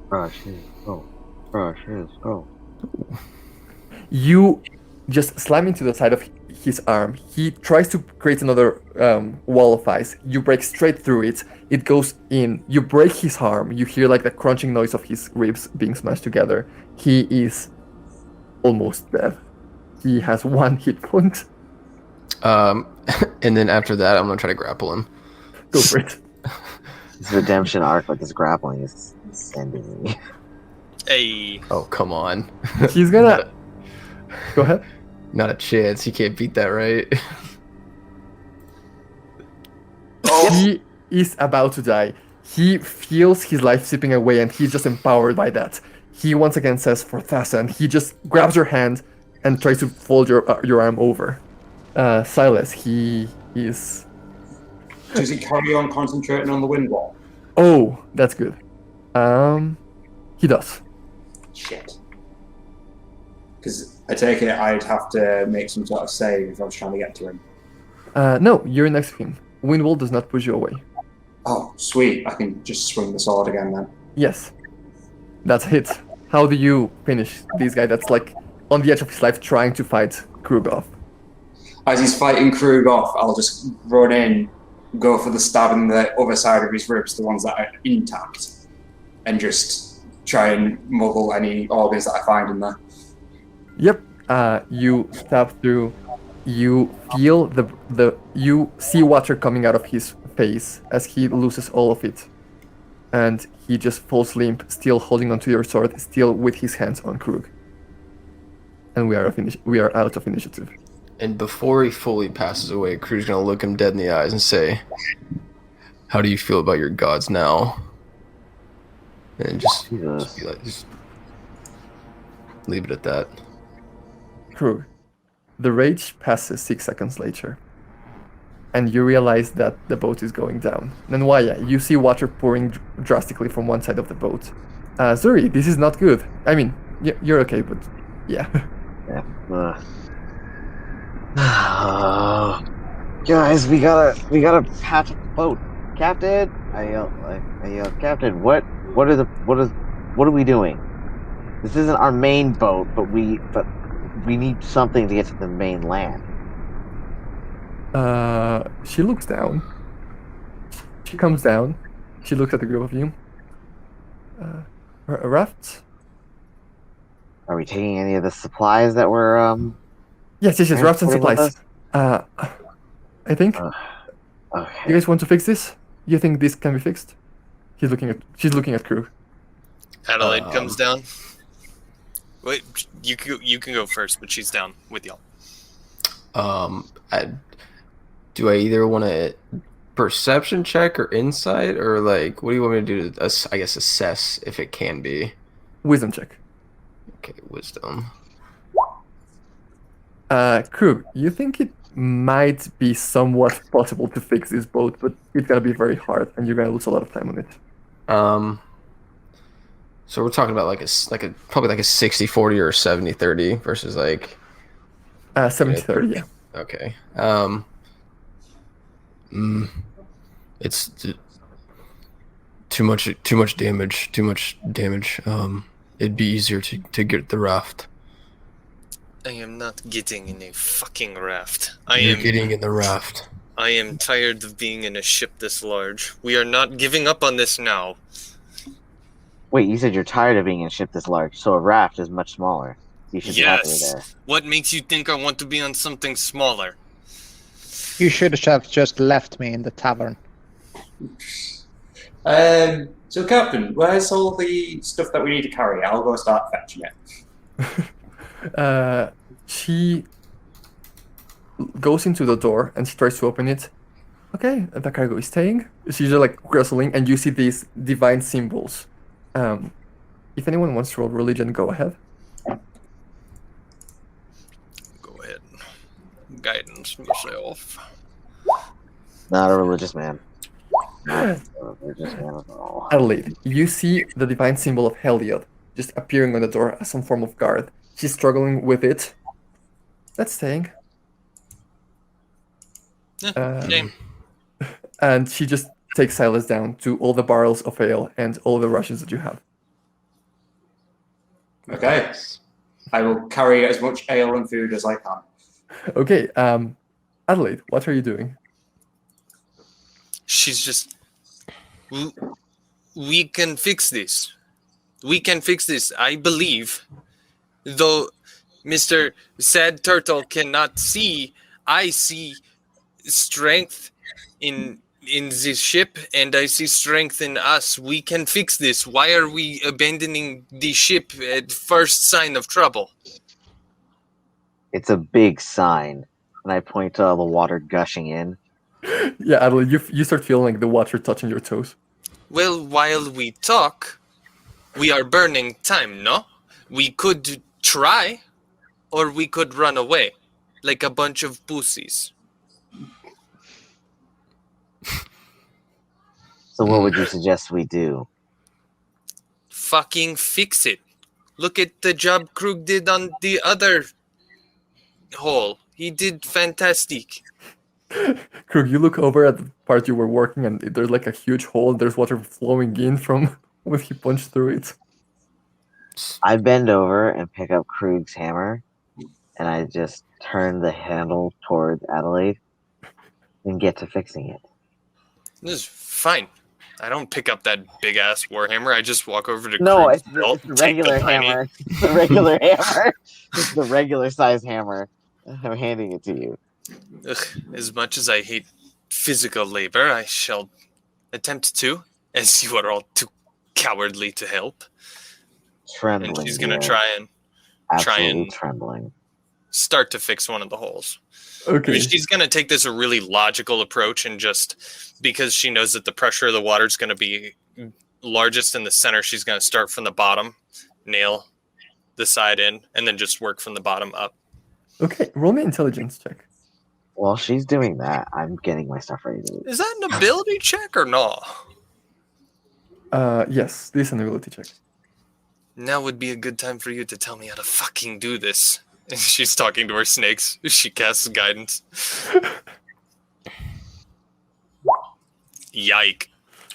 Brush his go. Brush his go. You just slam into the side of his arm. He tries to create another wall of ice. You break straight through it. It goes in. You break his arm. You hear like the crunching noise of his ribs being smashed together. He is almost dead. He has 1 hit point. And then after that, I'm gonna try to grapple him. Go for it. His redemption arc, like his grappling, is sending me. Hey. Oh, come on. He's gonna. Go ahead. Not a chance. He can't beat that, right? He is about to die. He feels his life slipping away and he's just empowered by that. He once again says for Thassa and he just grabs your hand and tries to fold your arm over. Silas, he is... Does he carry on concentrating on the wind wall? Oh, that's good. He does. Shit. Because I take it I'd have to make some sort of save if I was trying to get to him. No, you're next to him. Windwall does not push you away. Oh, sweet. I can just swing the sword again then. Yes. That's a hit. How do you finish this guy that's like on the edge of his life trying to fight Croog off? As he's fighting Croog off, I'll just run in, go for the stab in the other side of his ribs, the ones that are intact, and just try and muggle any organs that I find in there. Yep. You stab through. You feel you see water coming out of his face as he loses all of it, and he just falls limp, still holding onto your sword, still with his hands on Croog. And we are out of initiative. And before he fully passes away, Croog's gonna look him dead in the eyes and say, "How do you feel about your gods now?" And just be like, just leave it at that. Croog, the rage passes 6 seconds later, and you realize that the boat is going down. Nangwaya, you see water pouring drastically from one side of the boat. Zuri, this is not good. I mean, you're okay, but yeah. Yeah. Guys, we gotta patch up the boat. Captain, I yell, Captain, what are we doing? This isn't our main boat, but we need something to get to the main land. She looks down. She comes down. She looks at the group of you. Rafts? Are we taking any of the supplies that were Yes, rafts and transporting with supplies. I think. Okay. You guys want to fix this? You think this can be fixed? She's looking at Croog. Adelaide comes down. Wait, you can go first, but she's down with y'all. Do I either want to perception check or insight, or like, what do you want me to do to, I guess, assess if it can be? Wisdom check. Okay, wisdom. Croog, you think it might be somewhat possible to fix this boat, but it's gonna be very hard, and you're gonna lose a lot of time on it. So we're talking about probably like a 60-40 or 70-30 versus like 70-30, yeah. Okay. It's too much damage. It'd be easier to get the raft. I am not getting in a fucking raft. You're getting in the raft. I am tired of being in a ship this large. We are not giving up on this now. Wait, you said you're tired of being in a ship this large, so a raft is much smaller. You should be happily there. What makes you think I want to be on something smaller? You should have just left me in the tavern. So, Captain, where's all the stuff that we need to carry? I'll go start fetching it. She goes into the door and she tries to open it. Okay, the cargo is staying. She's just like wrestling, and you see these divine symbols. If anyone wants to roll religion, go ahead. Go ahead. Guidance myself. Not a religious man. Not a religious man at all. Adelaide, you see the divine symbol of Heliod just appearing on the door as some form of guard. She's struggling with it. That's staying. Same. And she just takes Silas down to all the barrels of ale and all the rations that you have. Okay. I will carry as much ale and food as I can. Okay, Adelaide, what are you doing? She's just. We can fix this. We can fix this. I believe. Though Mr. Sad Turtle cannot see, I see strength in this ship, and I see strength in us. We can fix this. Why are we abandoning the ship at first sign of trouble? It's a big sign. And I point to all the water gushing in. Yeah, Adelaide, you start feeling like the water touching your toes. Well, while we talk, we are burning time, no? We could try, or we could run away, like a bunch of pussies. So what would you suggest we do? Fucking fix it. Look at the job Croog did on the other hole. He did fantastic. Croog, you look over at the part you were working, and there's like a huge hole, and there's water flowing in from when he punched through it. I bend over and pick up Kroog's hammer, and I just turn the handle towards Adelaide and get to fixing it. This is fine. I don't pick up that big ass warhammer. I just walk over to No, Kroog's it's belt, the take regular tiny- hammer. It's the regular hammer. It's the regular size hammer. I'm handing it to you. Ugh, as much as I hate physical labor, I shall attempt to, as you are all too cowardly to help. Trembling. And she's gonna dear. try Absolutely and- trembling. start to fix one of the holes. I Okay. mean, she's going to take this a really logical approach, and just because she knows that the pressure of the water is going to be largest in the center, she's going to start from the bottom, nail the side in, and then just work from the bottom up. Okay, roll me an intelligence check. While she's doing that, I'm getting my stuff ready to leave. Is that an ability check or not? Yes, this is an ability check. Now would be a good time for you to tell me how to fucking do this. And she's talking to her snakes. She casts guidance. Yike.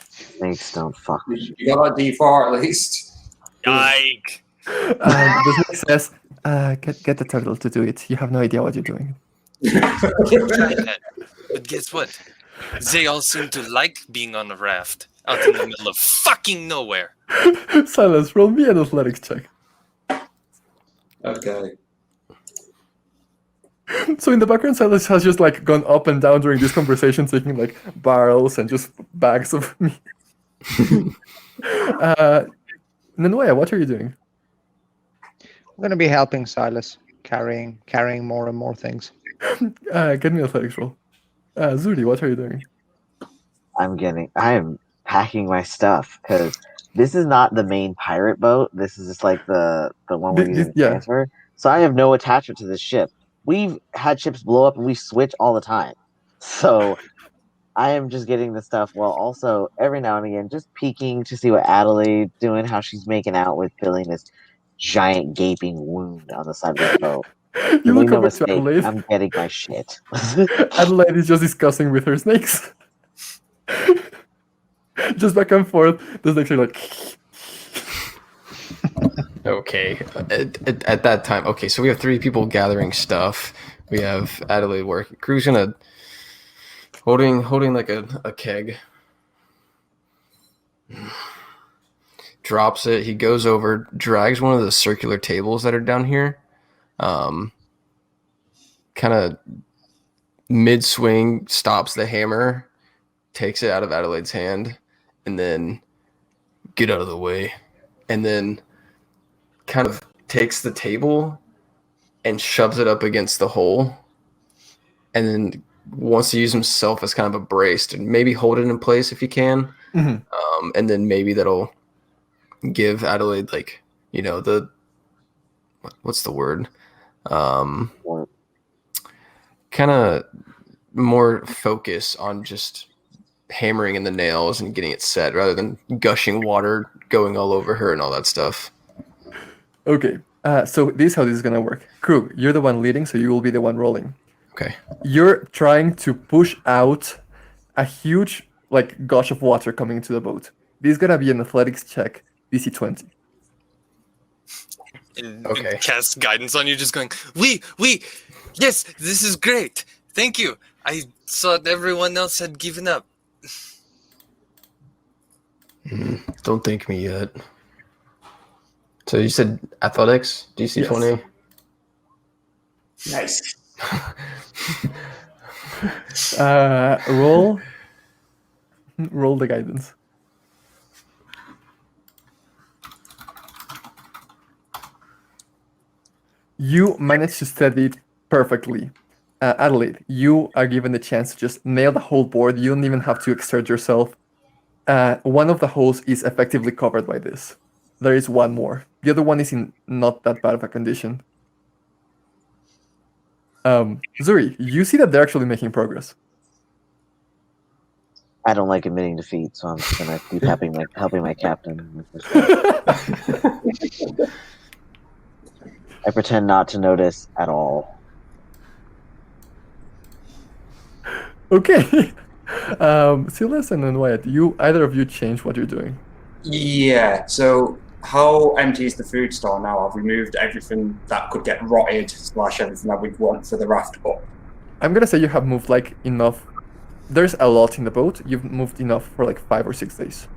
Snakes don't fuck with you. You got a D4 at least. Yike. The snake says, get the turtle to do it. You have no idea what you're doing. Try that. But guess what? They all seem to like being on a raft out in the middle of fucking nowhere. Silas, roll me an athletics check. Okay. So in the background, Silas has just like gone up and down during this conversation, taking like barrels and just bags of meat. Nangwaya, what are you doing? I'm going to be helping Silas, carrying more and more things. Get me an athletics roll. Zuri, what are you doing? I am packing my stuff because this is not the main pirate boat. This is just like the one we're using to Yeah. transfer. So I have no attachment to this ship. We've had ships blow up and we switch all the time. So I am just getting the stuff while also every now and again just peeking to see what Adelaide's doing, how she's making out with filling this giant gaping wound on the side of the boat. You Make look no over to mistake, Adelaide. I'm getting my shit. Adelaide is just discussing with her snakes. Just back and forth. The snakes are like, Okay. At that time, okay, so we have 3 people gathering stuff. We have Adelaide working. Crew's gonna holding like a keg. Drops it. He goes over, drags one of the circular tables that are down here. Kind of mid swing, stops the hammer, takes it out of Adelaide's hand, and then get out of the way, and then kind of takes the table and shoves it up against the hole, and then wants to use himself as kind of a brace to maybe hold it in place if you can. And then maybe that'll give Adelaide, like, you know, the what's the word? Kind of more focus on just hammering in the nails and getting it set rather than gushing water going all over her and all that stuff. Okay. So this is how this is gonna work. Croog, you're the one leading, so you will be the one rolling. Okay. You're trying to push out a huge gush of water coming into the boat. This is gonna be an athletics check, DC 20. And Okay. cast guidance on you, just going, we, yes, this is great. Thank you. I thought everyone else had given up. Don't thank me yet. So you said athletics, DC Yes. 20? Nice. Roll the guidance. You managed to steady it perfectly. Adelaide, you are given the chance to just nail the whole board. You don't even have to exert yourself. One of the holes is effectively covered by this. There is one more. The other one is in not that bad of a condition. Zuri, you see that they're actually making progress. I don't like admitting defeat, so I'm just gonna keep helping my captain. I pretend not to notice at all. Okay. Silas and Nangwaya, do either of you change what you're doing? Yeah, so how empty is the food store now? I've removed everything that could get rotted / everything that we'd want for the raft up. I'm gonna say you have moved enough. There's a lot in the boat. You've moved enough for 5 or 6 days.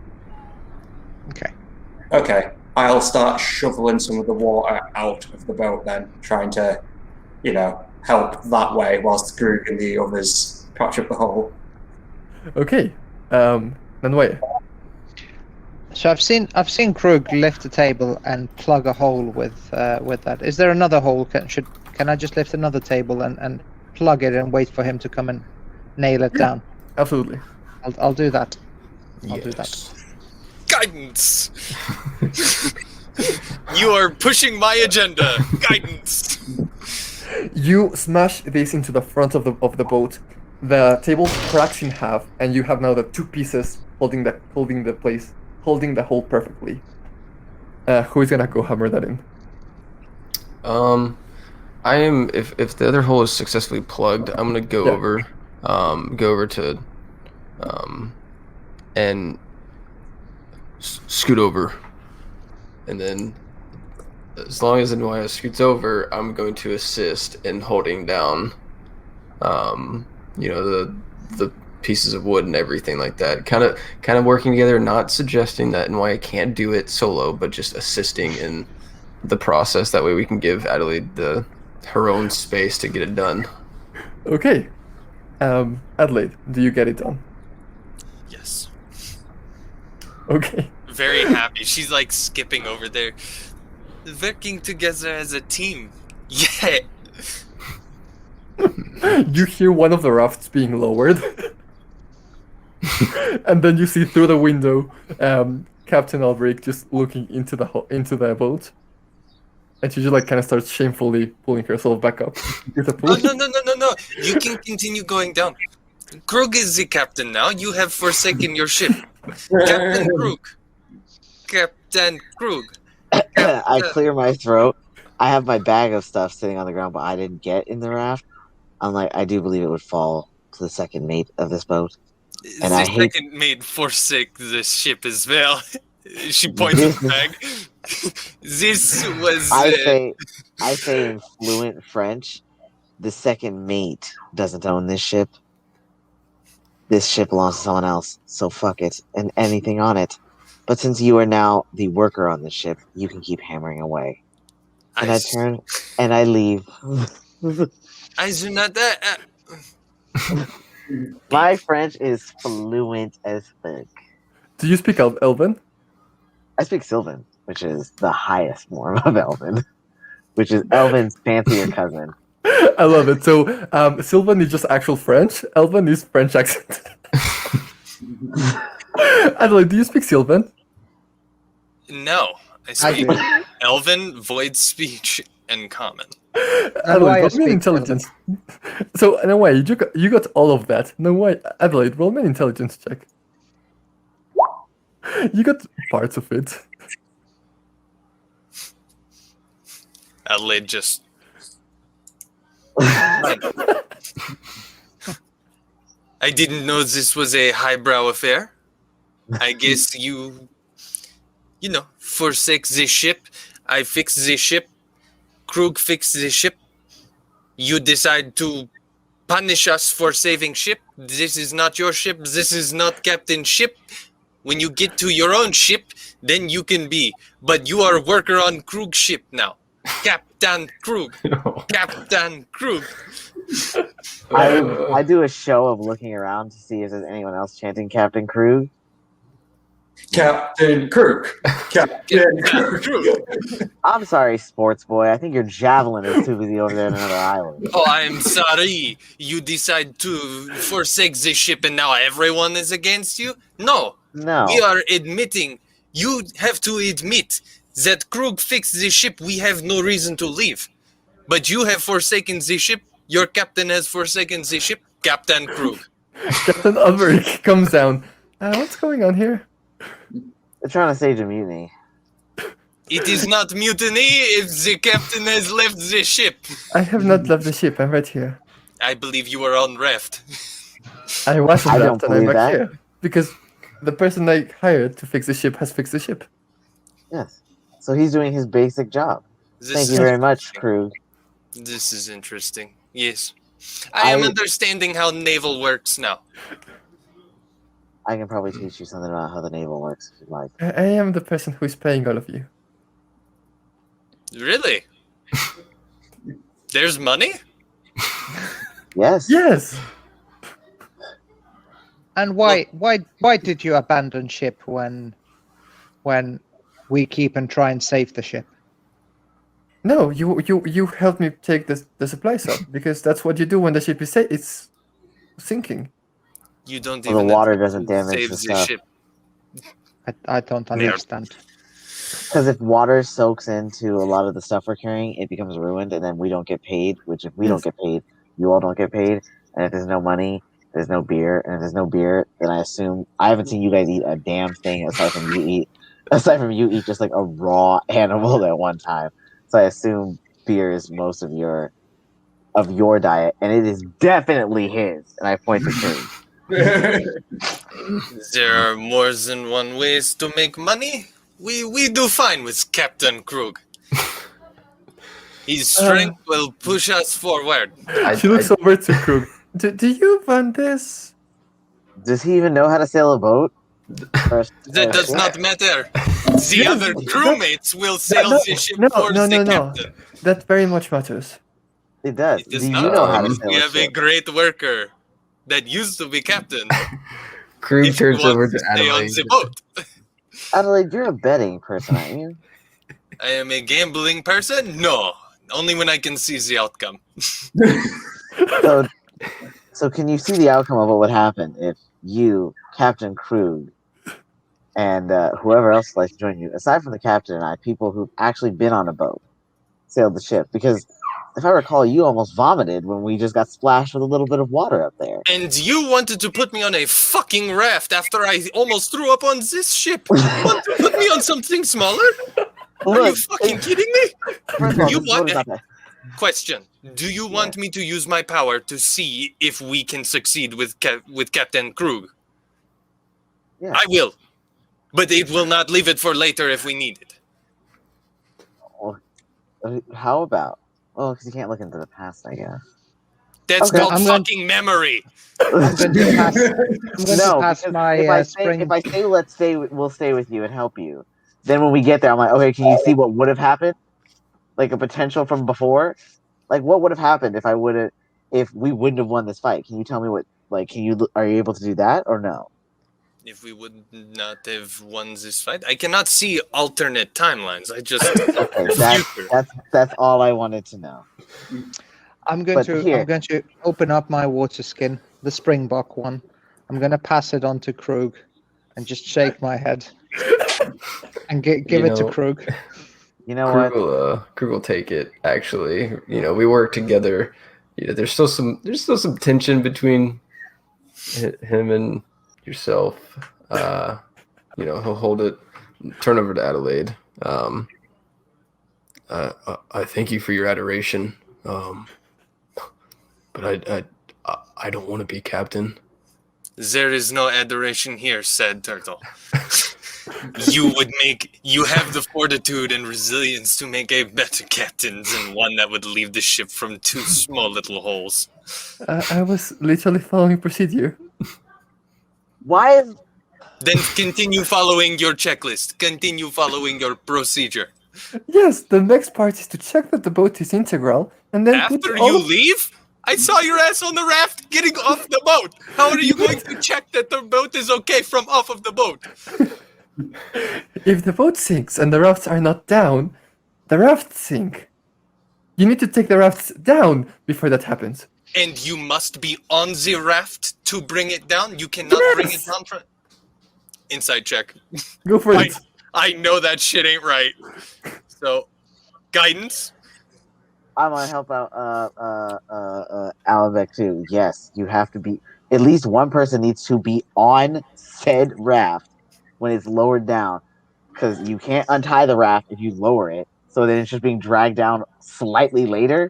Okay, I'll start shoveling some of the water out of the boat then, trying to, help that way whilst Croog and the others patch up the hole. Okay. Nangwaya. So I've seen Croog lift the table and plug a hole with that. Is there another hole? Can I just lift another table and plug it and wait for him to come and nail it down? Absolutely. I'll do that. I'll do that. Guidance! You are pushing my agenda. Guidance! You smash this into the front of the boat. The table cracks in half, and you have now the 2 pieces holding the hole perfectly. Who is gonna go hammer that in? I am. If the other hole is successfully plugged, I'm gonna go over to, and scoot over, and then as long as Nangwaya scoots over, I'm going to assist in holding down, the pieces of wood and everything like that. Kind of working together, not suggesting that Nangwaya can't do it solo, but just assisting in the process. That way we can give Adelaide her own space to get it done. Okay. Adelaide, do you get it done? Yes. Okay. Very happy. She's skipping over there. Working together as a team. Yeah. You hear one of the rafts being lowered. And then you see through the window Captain Albrecht just looking into the boat. And she just kind of starts shamefully pulling herself back up. With a pull. No. You can continue going down. Croog is the captain now. You have forsaken your ship. Captain Croog. Captain Croog. I clear my throat. I have my bag of stuff sitting on the ground, but I didn't get in the raft. I do believe it would fall to the second mate of this boat. And the I hate second mate forsake the ship as well. She points at the bag. This was. I say in fluent French, the second mate doesn't own this ship. This ship belongs to someone else, so fuck it and anything on it. But since you are now the worker on the ship, you can keep hammering away. And I turn and I leave. I do not. My French is fluent as fuck. Do you speak Elven? I speak Sylvan, which is the highest form of Elven, which is Elven's fancier cousin. I love it. So, Sylvan is just actual French. Elven is French accent. Adelaide, do you speak Sylvan? No, I I speak do. Elven, void speech, and common. Adelaide, Nangwaya roll me an speaks intelligence. So, in a way, you got all of that. No way, Adelaide, roll me an intelligence check. You got parts of it. Adelaide just. I didn't know this was a highbrow affair. I guess you forsake the ship. I fix the ship. Croog fix the ship. You decide to punish us for saving ship. This is not your ship. This is not captain's ship. When you get to your own ship, then you can be. But you are a worker on Croog's ship now. Captain Croog. Captain Croog. I do a show of looking around to see if there's anyone else chanting Captain Croog. Captain Croog. Captain Croog. I'm sorry, sports boy. I think your javelin is too busy over there in another island. Oh, I'm sorry. You decide to forsake the ship and now everyone is against you? No. No. We are admitting. You have to admit that Croog fixed the ship. We have no reason to leave. But you have forsaken the ship. Your captain has forsaken the ship. Captain Croog. Captain Ulrich comes down. What's going on here? They're trying to stage a mutiny. It is not mutiny if the captain has left the ship. I have not left the ship. I'm right here. I believe you are on raft. I wasn't I don't left and I'm believe right that. here. Because the person I hired to fix the ship has fixed the ship. Yes. So he's doing his basic job. Thank you very much, Croog. This is interesting. Yes. I am understanding how naval works now. I can probably teach you something about how the naval works if you'd like. I am the person who is paying all of you. Really? There's money? Yes. Yes! And why did you abandon ship when we keep and try and save the ship? No, you helped me take the supplies up because that's what you do when the ship is it's sinking. You don't Well, the even water have to doesn't damage save the the stuff. ship. I don't understand. Because if water soaks into a lot of the stuff we're carrying, it becomes ruined, and then we don't get paid. Which, if we don't get paid, you all don't get paid. And if there's no money, there's no beer. And if there's no beer, then I assume I haven't seen you guys eat a damn thing aside from you eat just like a raw animal at one time. So I assume beer is most of your diet, and it is definitely his. And I point to Croog. There are more than one ways to make money. We do fine with Captain Croog. His strength will push us forward. She looks over to Croog. Do you run this? Does he even know how to sail a boat? That does not matter. The other crewmates will sail the ship for the captain. That very much matters. It does. It does Do you not. know how to sail We a have a ship? great worker that used to be captain. Croog If you turns want over to to stay on Adelaide. the boat. Adelaide, you're a betting person, aren't you? I am a gambling person? No. Only when I can see the outcome. So can you see the outcome of what would happen if you, Captain Croog, and whoever else likes to join you, aside from the captain and I, people who've actually been on a boat, sailed the ship? Because if I recall, you almost vomited when we just got splashed with a little bit of water up there. And you wanted to put me on a fucking raft after I almost threw up on this ship. You want to put me on something smaller? Are you fucking kidding me? First of all, You this boat want is not that. Question: do you want me to use my power to see if we can succeed with Captain Croog? Yeah. I will, but it will not leave it for later if we need it. How about? Well, because you can't look into the past, I guess. That's Okay, called I'm fucking memory. I'm going to pass, I'm going No, to pass because my if I spring. say let's stay, we'll stay with you and help you. Then when we get there, I'm like, okay, can you see what would have happened? Like a potential from before? Like what would have happened if we wouldn't have won this fight? Can you tell me what? Like, are you able to do that or no? if we would not have won this fight. I cannot see alternate timelines. I just Okay, the future. that's all I wanted to know. I'm going to open up my water skin, the Springbok one. I'm going to pass it on to Croog and just shake my head and give it to Croog. You know what? Croog will take it. Actually, we work together. There's still some tension between him and yourself. He'll hold it. Turn over to Adelaide. I thank you for your adoration. But I don't want to be captain. There is no adoration here, said Turtle. You have the fortitude and resilience to make a better captain than one that would leave the ship from 2 small little holes. I was literally following procedure. Why is... Then continue following your checklist. Continue following your procedure. Yes, the next part is to check that the boat is integral, and then After you leave? I saw your ass on the raft getting off the boat. How are you going to check that the boat is okay from off of the boat? If the boat sinks and the rafts are not down, the rafts sink. You need to take the rafts down before that happens. And you must be on the raft to bring it down? You cannot bring it down from... Inside check. Go for it. I know that shit ain't right. So, guidance? I want to help out Alivek too. Yes, you have to be... At least one person needs to be on said raft when it's lowered down. Because you can't untie the raft if you lower it. So then it's just being dragged down slightly later.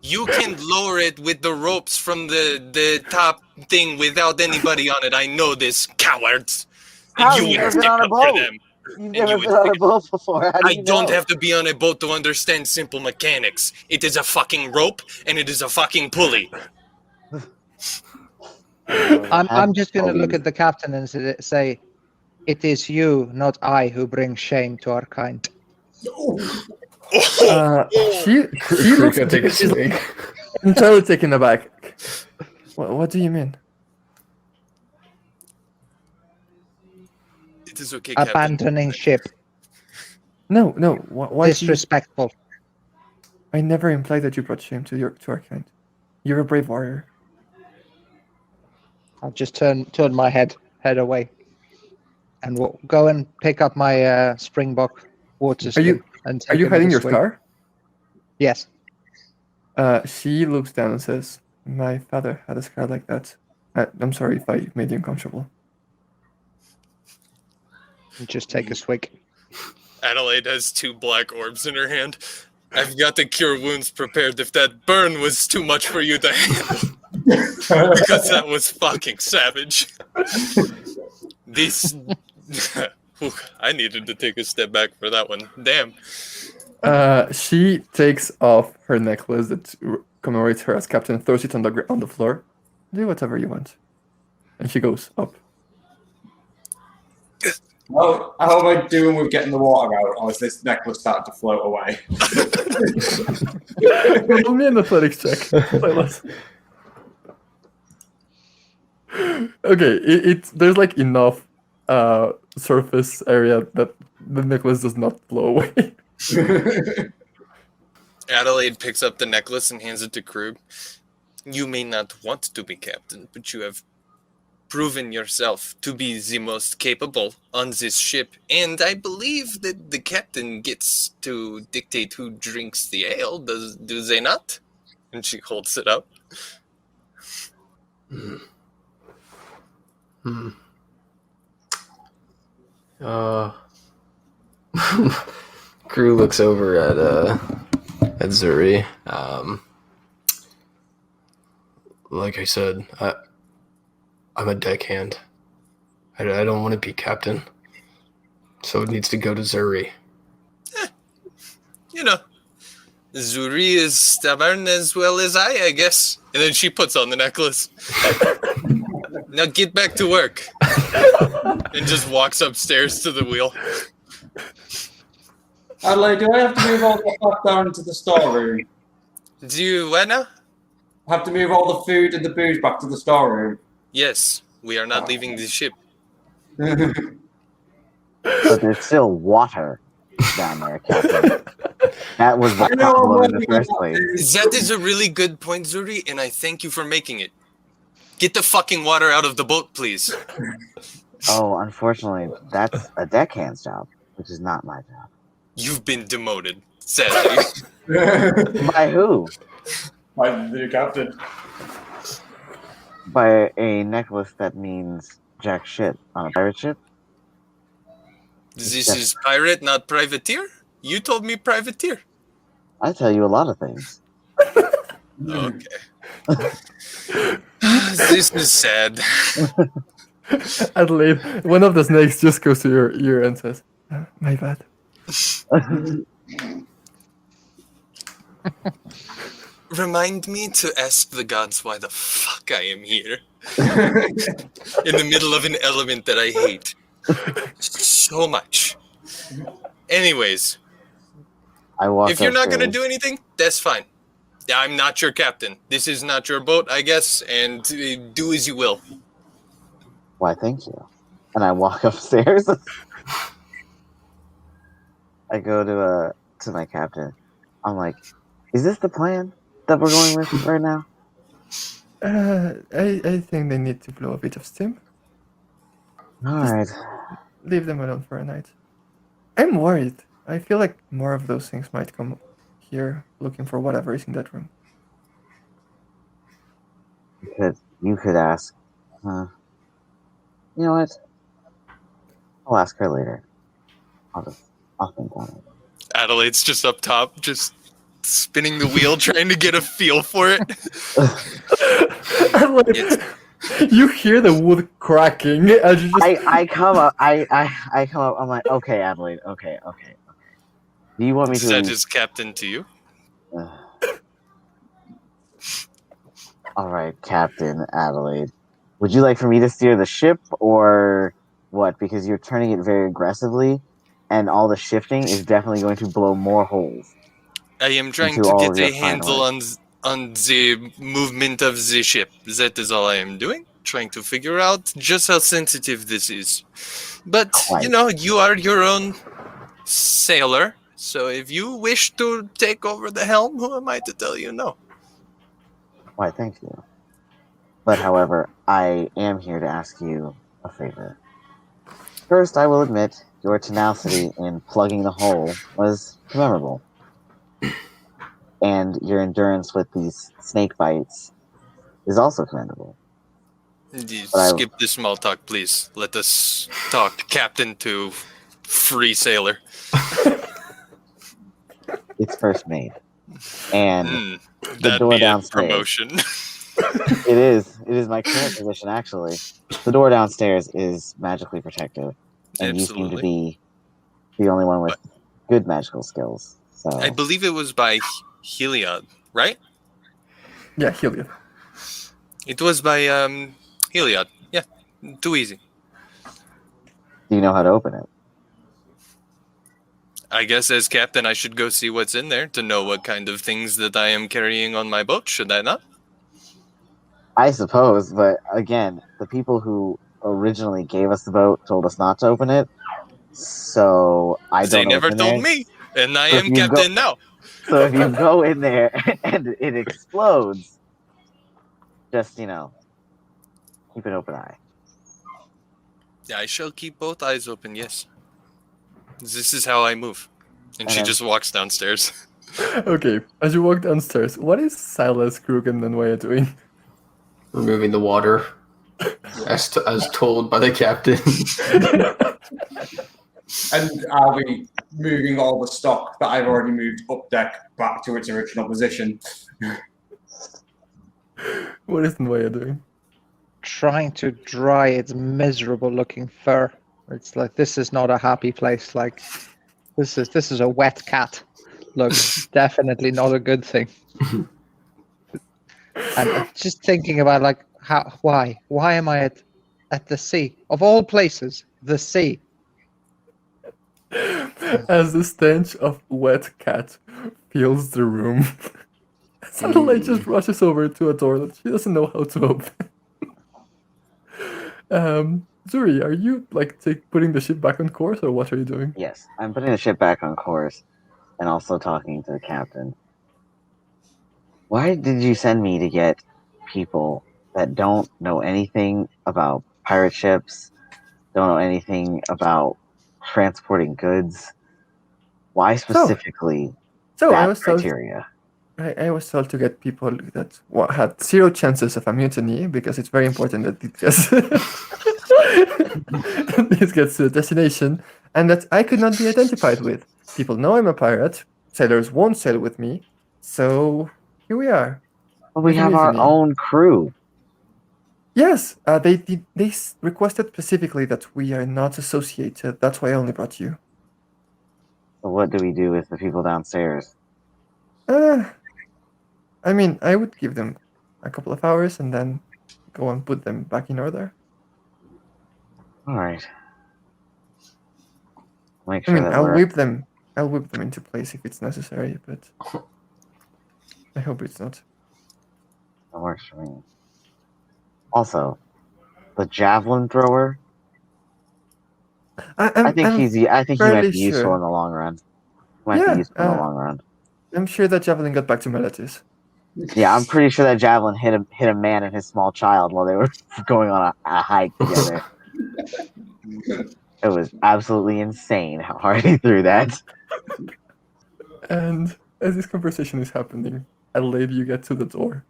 You can lower it with the ropes from the top thing without anybody on it. I know this, cowards. How? You You've never stick been on a up for boat. them. You've never been on a boat before. How do I you don't know? have to be on a boat to understand simple mechanics. It is a fucking rope and it is a fucking pulley. I'm just going to look at the captain and say, it is you, not I, who bring shame to our kind. She looks gonna take a swing. entirely taken aback. What do you mean? It is okay, Captain. Abandoning ship. No. Why? Disrespectful. I never implied that you brought shame to our kind. You're a brave warrior. I'll just turn my head away, and we'll go and pick up my Springbok water skin. Are you hiding your scar? Yes. She looks down and says, "My father had a scar like that. I'm sorry if I made you uncomfortable." And just take a swig. Adelaide has 2 black orbs in her hand. I've got the cure wounds prepared if that burn was too much for you to handle. Because that was fucking savage. This... I needed to take a step back for that one. Damn. She takes off her necklace that commemorates her as captain, throws it on the floor. Do whatever you want. And she goes up. Well, how am I doing with getting the water out, or is this necklace starting to float away? Roll me an athletics check, Silas. Okay, there's like enough surface area that the necklace does not blow away. Adelaide picks up the necklace and hands it to Croog. You may not want to be captain, but you have proven yourself to be the most capable on this ship, and I believe that the captain gets to dictate who drinks the ale, do they not? And she holds it up. Crew looks over at Zuri. Like I said, I'm a deckhand. I don't want to be captain. So it needs to go to Zuri. Zuri is stubborn as well as I guess. And then she puts on the necklace. Now get back to work. And just walks upstairs to the wheel. Adelaide, do I have to move all the stuff down into the storeroom? Do you what now? Have to move all the food and the booze back to the storeroom? Yes, we are not leaving the ship. But there's still water down there, Captain. That was the I know I'm problem in the working on first that place. too. That is a really good point, Zuri, and I thank you for making it. Get the fucking water out of the boat, please. Oh, unfortunately, that's a deckhand's job, which is not my job. You've been demoted, sadly. By who? By the captain. By a necklace that means jack shit on a pirate ship? This is pirate, not privateer? You told me privateer. I tell you a lot of things. Okay. This is sad. Adelaide, one of the snakes just goes to your ear and says, "My bad." Remind me to ask the gods why the fuck I am here. In the middle of an element that I hate. So much. Anyways, I walk if you're not going to upstairs. do anything, that's fine. I'm not your captain. This is not your boat, I guess, and do as you will. Why, thank you. And I walk upstairs. I go to my captain. I'm like, is this the plan that we're going with right now? I think they need to blow a bit of steam. All right. Leave them alone for a night. I'm worried. I feel like more of those things might come here looking for whatever is in that room. You could ask. You know what? I'll ask her later. I'll think on it. Adelaide's just up top, just spinning the wheel, trying to get a feel for it. You hear the wood cracking as you just. I come up. I come up. I'm like, okay, Adelaide. Okay. Do you want me Is to? that just captain to you? All right, Captain Adelaide. Would you like for me to steer the ship or what? Because you're turning it very aggressively, and all the shifting is definitely going to blow more holes. I am trying Into to all get of your a handle fine on the movement of the ship. That is all I am doing. Trying to figure out just how sensitive this is. But, Quite. you are your own sailor. So if you wish to take over the helm, who am I to tell you no? Why, thank you. But however, I am here to ask you a favor. First, I will admit your tenacity in plugging the hole was memorable. And your endurance with these snake bites is also commendable. Skip the small talk, please. Let us talk captain to free sailor. It's first made. And the That'd door be a downstairs. promotion. It is my current position, actually. The door downstairs is magically protected. And you seem to Absolutely. be the only one with good magical skills. So I believe it was by Heliod, right? Yeah, Heliod. It was by Heliod. Yeah, too easy. do you know how to open it? I guess as captain I should go see what's in there to know what kind of things that I am carrying on my boat, should I not? I suppose, but again, the people who originally gave us the boat told us not to open it. So I don't They know never what's in told there. me, and I So if am you captain now. So if you go in there and it explodes, just, keep an open eye. Yeah, I shall keep both eyes open, yes. This is how I move. And she And just walks downstairs. Okay, as you walk downstairs, what is Silas, Croog, and Nangwaya doing? Removing the water, as told by the captain. And I'll be moving all the stock that I've already moved up deck back to its original position. What is Nangwaya doing? Trying to dry its miserable looking fur. It's like, this is not a happy place. Like, this is a wet cat. Look, definitely not a good thing. And just thinking about, like, why am I at the sea of all places, the sea? As the stench of wet cat fills the room, Adelaide just rushes over to a door that she doesn't know how to open. Zuri, are you putting the ship back on course, or what are you doing? Yes, I'm putting the ship back on course and also talking to the captain. Why did you send me to get people that don't know anything about pirate ships, don't know anything about transporting goods? Why specifically So I that was told criteria? I was told to get people that had 0 chances of a mutiny because it's very important that it gets this gets to the destination, and that I could not be identified with. People know I'm a pirate. Sailors won't sail with me, so here we are. But we There's a have our mutiny. own crew. Yes, they requested specifically that we are not associated. That's why I only brought you. So what do we do with the people downstairs? I mean, I would give them a couple of hours and then go and put them back in order. All right. Make I sure mean, that I'll we're. whip them into place if it's necessary, but I hope it's not. That works for me. Also, the javelin thrower. I think I'm he might fairly be useful sure. in the long run. Might be Yeah, useful in the long run. I'm sure that javelin got back to Meletis. Yeah, I'm pretty sure that javelin hit a man and his small child while they were going on a hike together. It was absolutely insane how hard he threw that. And as this conversation is happening, Adelaide, you get to the door.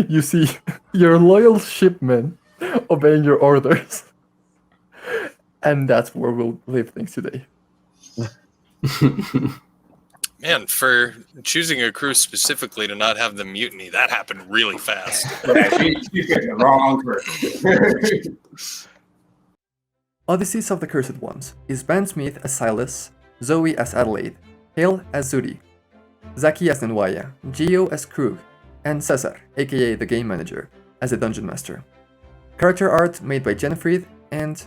You see your loyal shipmen obeying your orders. And that's where we'll leave things today. Man, for choosing a crew specifically to not have the mutiny, that happened really fast. Yeah, she picked the wrong crew. Odysseys of the Cursed Ones is Ben Smith as Silas, Zoe as Adelaide, Hale as Zuri, Zaki as Nangwaya, Gio as Croog, and Cesar, aka the Game Manager, as the Dungeon Master. Character art made by Jennifer, and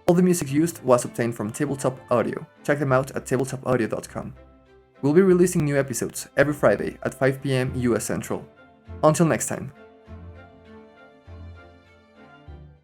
all the music used was obtained from Tabletop Audio. Check them out at tabletopaudio.com. We'll be releasing new episodes every Friday at 5 p.m. US Central. Until next time.